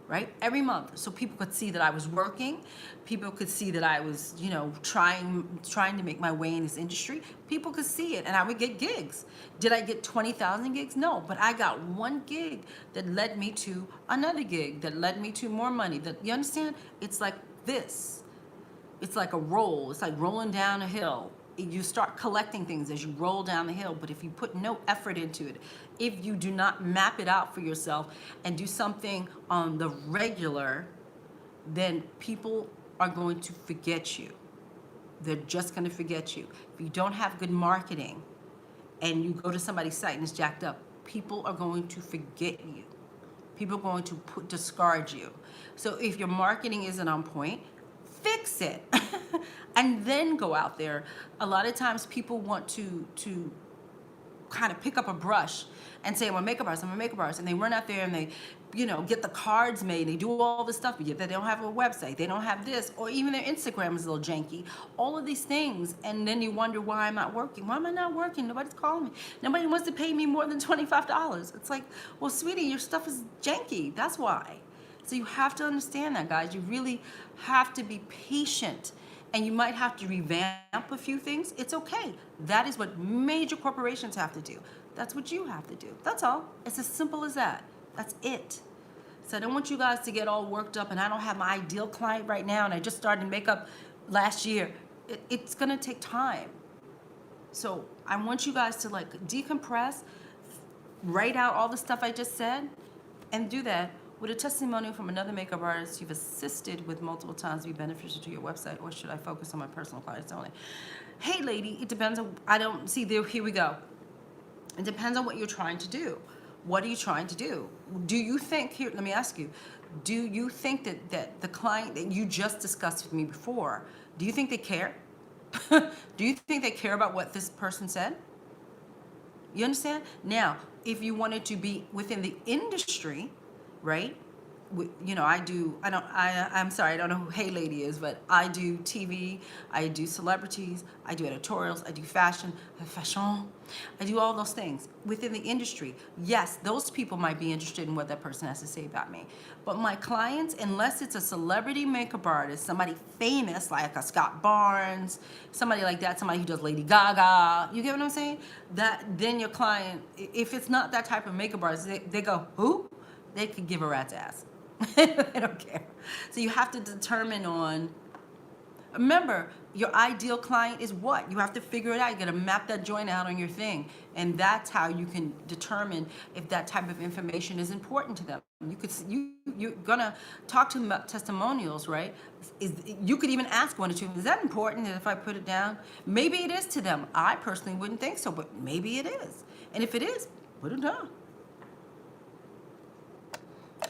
S1: right? Every month. So people could see that I was working. People could see that I was, trying to make my way in this industry. People could see it, and I would get gigs. Did I get 20,000 gigs? No, but I got one gig that led me to another gig, that led me to more money. You understand? It's like this. It's like a roll. It's like rolling down a hill. You start collecting things as you roll down the hill, but if you put no effort into it, if you do not map it out for yourself and do something on the regular, then people are going to forget you. They're just going to forget you. If you don't have good marketing and you go to somebody's site and it's jacked up, people are going to forget you. People are going to discard you. So if your marketing isn't on point, fix it. And then go out there. A lot of times people want to kind of pick up a brush and say, I'm a makeup artist, I'm a makeup artist. And they run out there and they, get the cards made. They do all this stuff, but yet they don't have a website. They don't have this, or even their Instagram is a little janky. All of these things. And then you wonder why I'm not working. Why am I not working? Nobody's calling me. Nobody wants to pay me more than $25. It's like, well, sweetie, your stuff is janky. That's why. So you have to understand that, guys. You really have to be patient. And you might have to revamp a few things. It's okay. That is what major corporations have to do. That's what you have to do. That's all. It's as simple as that. That's it. So I don't want you guys to get all worked up, and I don't have my ideal client right now, and I just started makeup last year. It's going to take time. So I want you guys to decompress, write out all the stuff I just said, and do that. Would a testimonial from another makeup artist you've assisted with multiple times be beneficial to your website, or should I focus on my personal clients only? Hey, lady, it depends on, here we go. It depends on what you're trying to do. What are you trying to do? Do you think, here, let me ask you, do you think that the client that you just discussed with me before, do you think they care? Do you think they care about what this person said? You understand? Now, if you wanted to be within the industry, right? I'm sorry, I don't know who Hey Lady is, but I do TV, I do celebrities, I do editorials, I do fashion, I do all those things within the industry. Yes, those people might be interested in what that person has to say about me. But my clients, unless it's a celebrity makeup artist, somebody famous like a Scott Barnes, somebody like that, somebody who does Lady Gaga, you get what I'm saying? Then your client, if it's not that type of makeup artist, they go, who? They could give a rat's ass. They don't care. So you have to determine on, Remember, your ideal client is what? You have to figure it out. You got to map that joint out on your thing. And that's how you can determine if that type of information is important to them. You're going to talk to them about testimonials, right? You could even ask one or two, is that important if I put it down? Maybe it is to them. I personally wouldn't think so, but maybe it is. And if it is, put it down.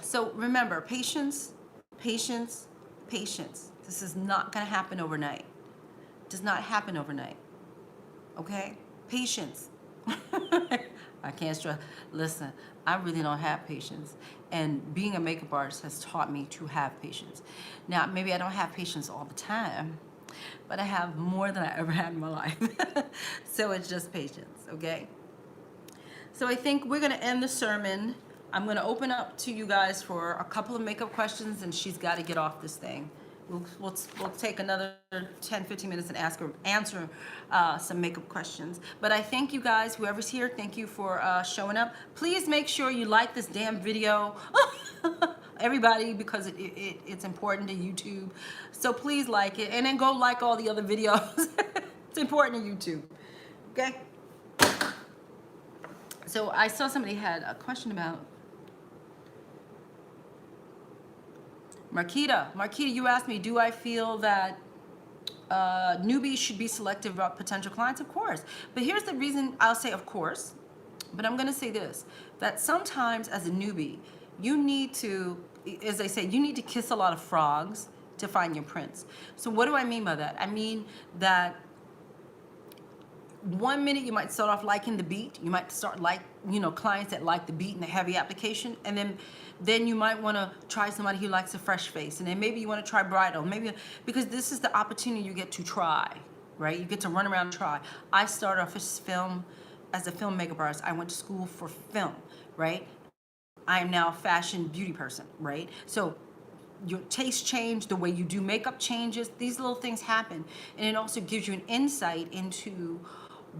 S1: So remember, patience, patience, patience. This is not going to happen overnight. It does not happen overnight. Okay? Patience. I can't stress. Listen, I really don't have patience. And being a makeup artist has taught me to have patience. Now, maybe I don't have patience all the time, but I have more than I ever had in my life. So it's just patience, okay? So I think we're going to end the sermon. I'm going to open up to you guys for a couple of makeup questions, and she's got to get off this thing. We'll take another 10, 15 minutes and answer some makeup questions. But I thank you guys, whoever's here, thank you for showing up. Please make sure you like this damn video. Everybody, because it's important to YouTube. So please like it, and then go like all the other videos. It's important to YouTube, okay? So I saw somebody had a question about Marquita, you asked me, do I feel that newbies should be selective about potential clients? Of course. But here's the reason I'll say of course, but I'm going to say this, that sometimes as a newbie, you need to, as I say, you need to kiss a lot of frogs to find your prince. So what do I mean by that? I mean that 1 minute you might start off liking the beat. You might start clients that like the beat and the heavy application, and then you might want to try somebody who likes a fresh face, and then maybe you want to try bridal, maybe, because this is the opportunity you get to try, right? You get to run around and try. I started off as a film makeup artist. I went to school for film, right? I am now a fashion beauty person, right? So your taste change, the way you do makeup changes, these little things happen, and it also gives you an insight into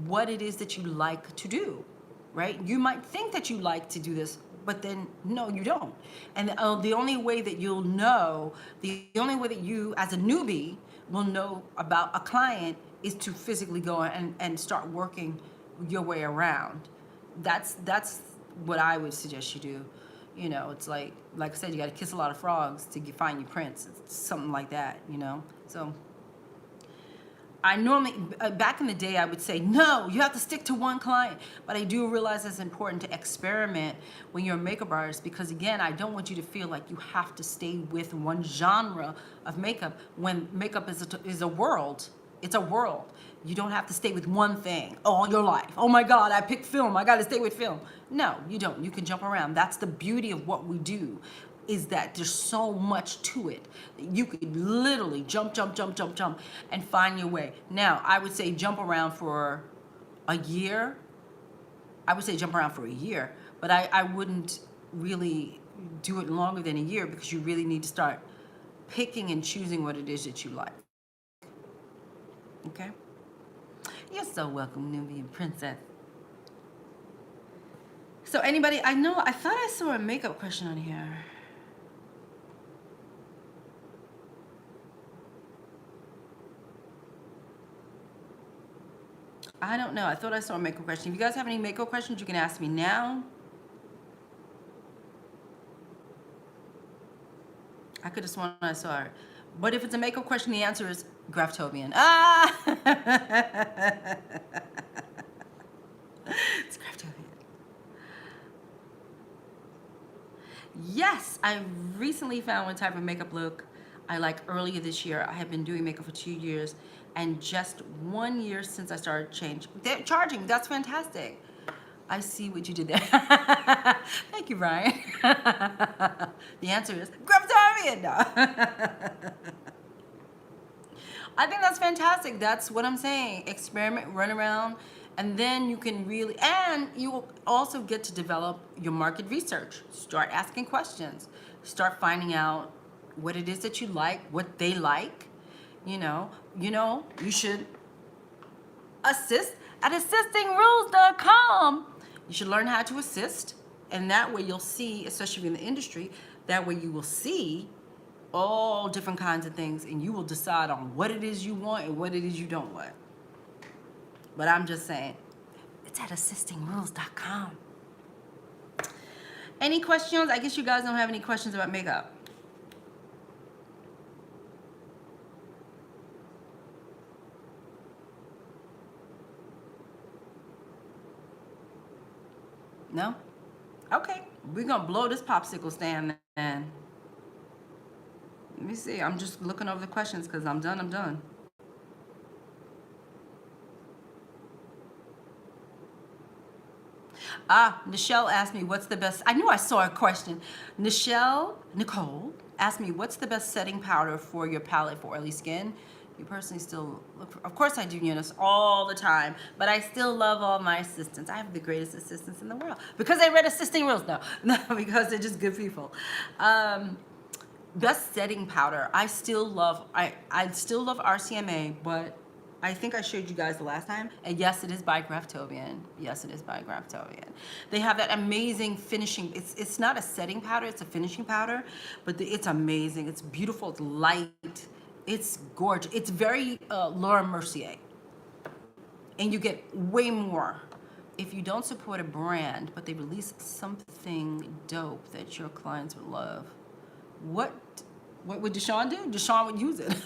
S1: what it is that you like to do, right? You might think that you like to do this, but then no, you don't. And the only way that you'll know, the only way that you as a newbie will know about a client is to physically go and start working your way around. That's what I would suggest you do. You know, it's like I said, you got to kiss a lot of frogs to find your prince. It's something like that, you know? So I normally, back in the day, I would say, no, you have to stick to one client. But I do realize it's important to experiment when you're a makeup artist, because again, I don't want you to feel like you have to stay with one genre of makeup when makeup is a world. It's a world. You don't have to stay with one thing all your life. Oh my God, I picked film. I got to stay with film. No, you don't. You can jump around. That's the beauty of what we do, is that there's so much to it. You could literally jump, and find your way. Now, I would say jump around for a year. I would say jump around for a year, but I wouldn't really do it longer than a year, because you really need to start picking and choosing what it is that you like. Okay? You're so welcome, Nubian princess. So anybody, I thought I saw a makeup question on here. I don't know. I thought I saw a makeup question. If you guys have any makeup questions, you can ask me now. I could have sworn I saw it. But if it's a makeup question, the answer is Graftobian. Ah! It's Graftobian. Yes, I recently found one type of makeup look I like earlier this year. I have been doing makeup for 2 years, and just 1 year since I started charging. That's fantastic. I see what you did there. Thank you, Brian. The answer is Graftobian. I think that's fantastic. That's what I'm saying. Experiment, run around, and then you can really, and you will also get to develop your market research. Start asking questions. Start finding out what it is that you like, what they like. You know, you should assist at assistingrules.com. You should learn how to assist, and that way you'll see, especially in the industry, that way you will see all different kinds of things, and you will decide on what it is you want and what it is you don't want. But I'm just saying, it's at assistingrules.com. Any questions? I guess you guys don't have any questions about makeup. No? Okay, we're gonna blow this popsicle stand then. Let me see, I'm just looking over the questions because I'm done. Nichelle asked me what's the best, I knew I saw a question. Nicole asked me what's the best setting powder for your palette for oily skin. You personally still look for, of course I do, Eunice, all the time, but I still love all my assistants. I have the greatest assistants in the world because they read Assisting Rules. No, because they're just good people. Best setting powder. I still love RCMA, but I think I showed you guys the last time. And yes, it is by Graftobian. Yes, it is by Graftobian. They have that amazing finishing. It's not a setting powder, it's a finishing powder, but it's amazing. It's beautiful, it's light, it's gorgeous. It's very Laura Mercier. And you get way more. If you don't support a brand, but they release something dope that your clients would love, what would DeShawn do? DeShawn would use it.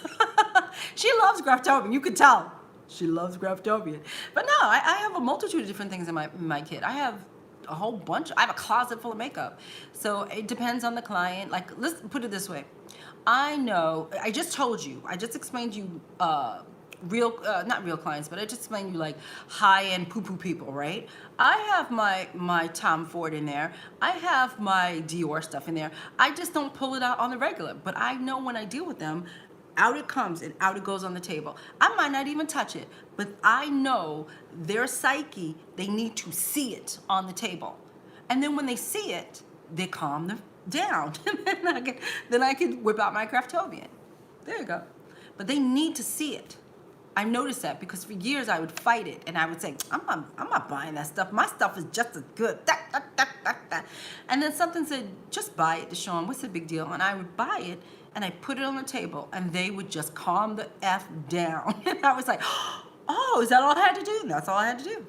S1: She loves Graftobian. You could tell. She loves Graftobian. But no, I have a multitude of different things in my kit. I have a whole bunch. I have a closet full of makeup. So it depends on the client. Like, let's put it this way. I know, I just told you, I just explained to you not real clients, but I just explained you like high-end poo-poo people, right? I have my Tom Ford in there. I have my Dior stuff in there. I just don't pull it out on the regular, but I know when I deal with them, out it comes and out it goes on the table. I might not even touch it, but I know their psyche, they need to see it on the table. And then when they see it, they calm them down. then I can whip out my Graftobian. There you go. But they need to see it. I noticed that because for years I would fight it and I would say, I'm not buying that stuff. My stuff is just as good. And then something said, just buy it, DeShawn. What's the big deal? And I would buy it and I put it on the table and they would just calm the F down. And I was like, oh, is that all I had to do? That's all I had to do.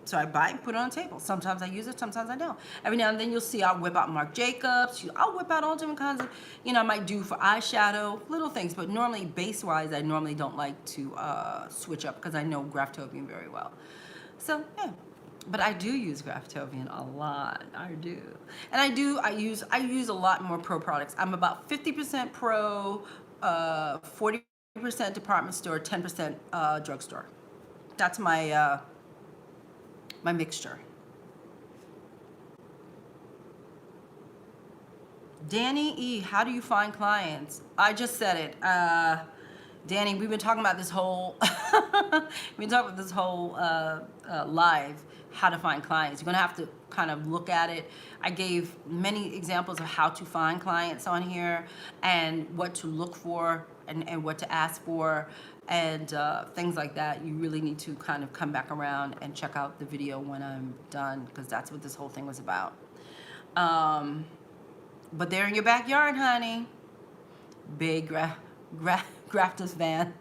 S1: So I buy it and put it on the table. Sometimes I use it, sometimes I don't. Every now and then you'll see I'll whip out Marc Jacobs. I'll whip out all different kinds of, I might do for eyeshadow, little things. But normally, base-wise, I normally don't like to switch up because I know Graftobian very well. So, yeah. But I do use Graftobian a lot. I do. And I use a lot more pro products. I'm about 50% pro, 40% department store, 10% drugstore. That's my mixture. Danny E, how do you find clients? I just said it. Danny, we've been talking about this whole live, how to find clients. You're gonna have to kind of look at it. I gave many examples of how to find clients on here and what to look for and what to ask for and things like that. You really need to kind of come back around and check out the video when I'm done because that's what this whole thing was about. But they're in your backyard, honey. Big grafters van.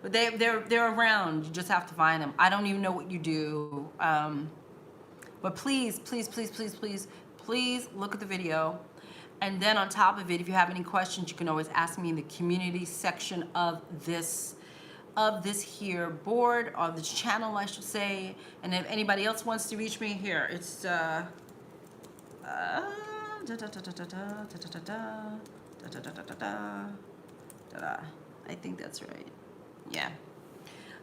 S1: But they're around. You just have to find them. I don't even know what you do. But please look at the video. And then on top of it, if you have any questions, you can always ask me in the community section of this here board, or this channel, I should say. And if anybody else wants to reach me, here, it's I think that's right. Yeah.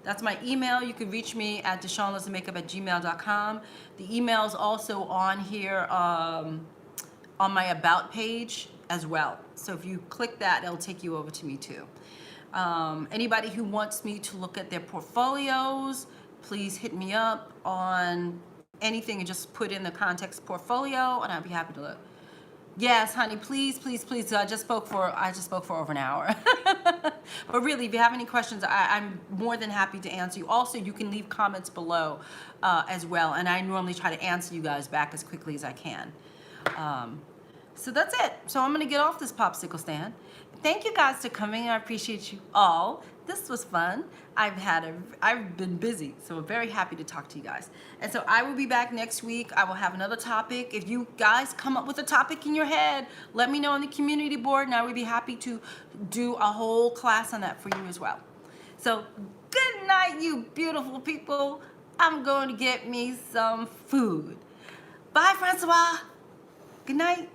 S1: That's my email. You can reach me at DeShawnLoveSMakeup@gmail.com. The email is also on here on my About page as well. So if you click that, it'll take you over to me too. Anybody who wants me to look at their portfolios, please hit me up on anything and just put in the context portfolio and I'll be happy to look. Yes, honey, please. I just spoke for over an hour. But really, if you have any questions, I'm more than happy to answer you. Also, you can leave comments below as well, and I normally try to answer you guys back as quickly as I can. So that's it. So I'm gonna get off this popsicle stand. Thank you guys for coming. I appreciate you all. This was fun. I've been busy, so I'm very happy to talk to you guys. And so I will be back next week. I will have another topic. If you guys come up with a topic in your head, let me know on the community board, and I would be happy to do a whole class on that for you as well. So good night, you beautiful people. I'm going to get me some food. Bye, Francois. Good night.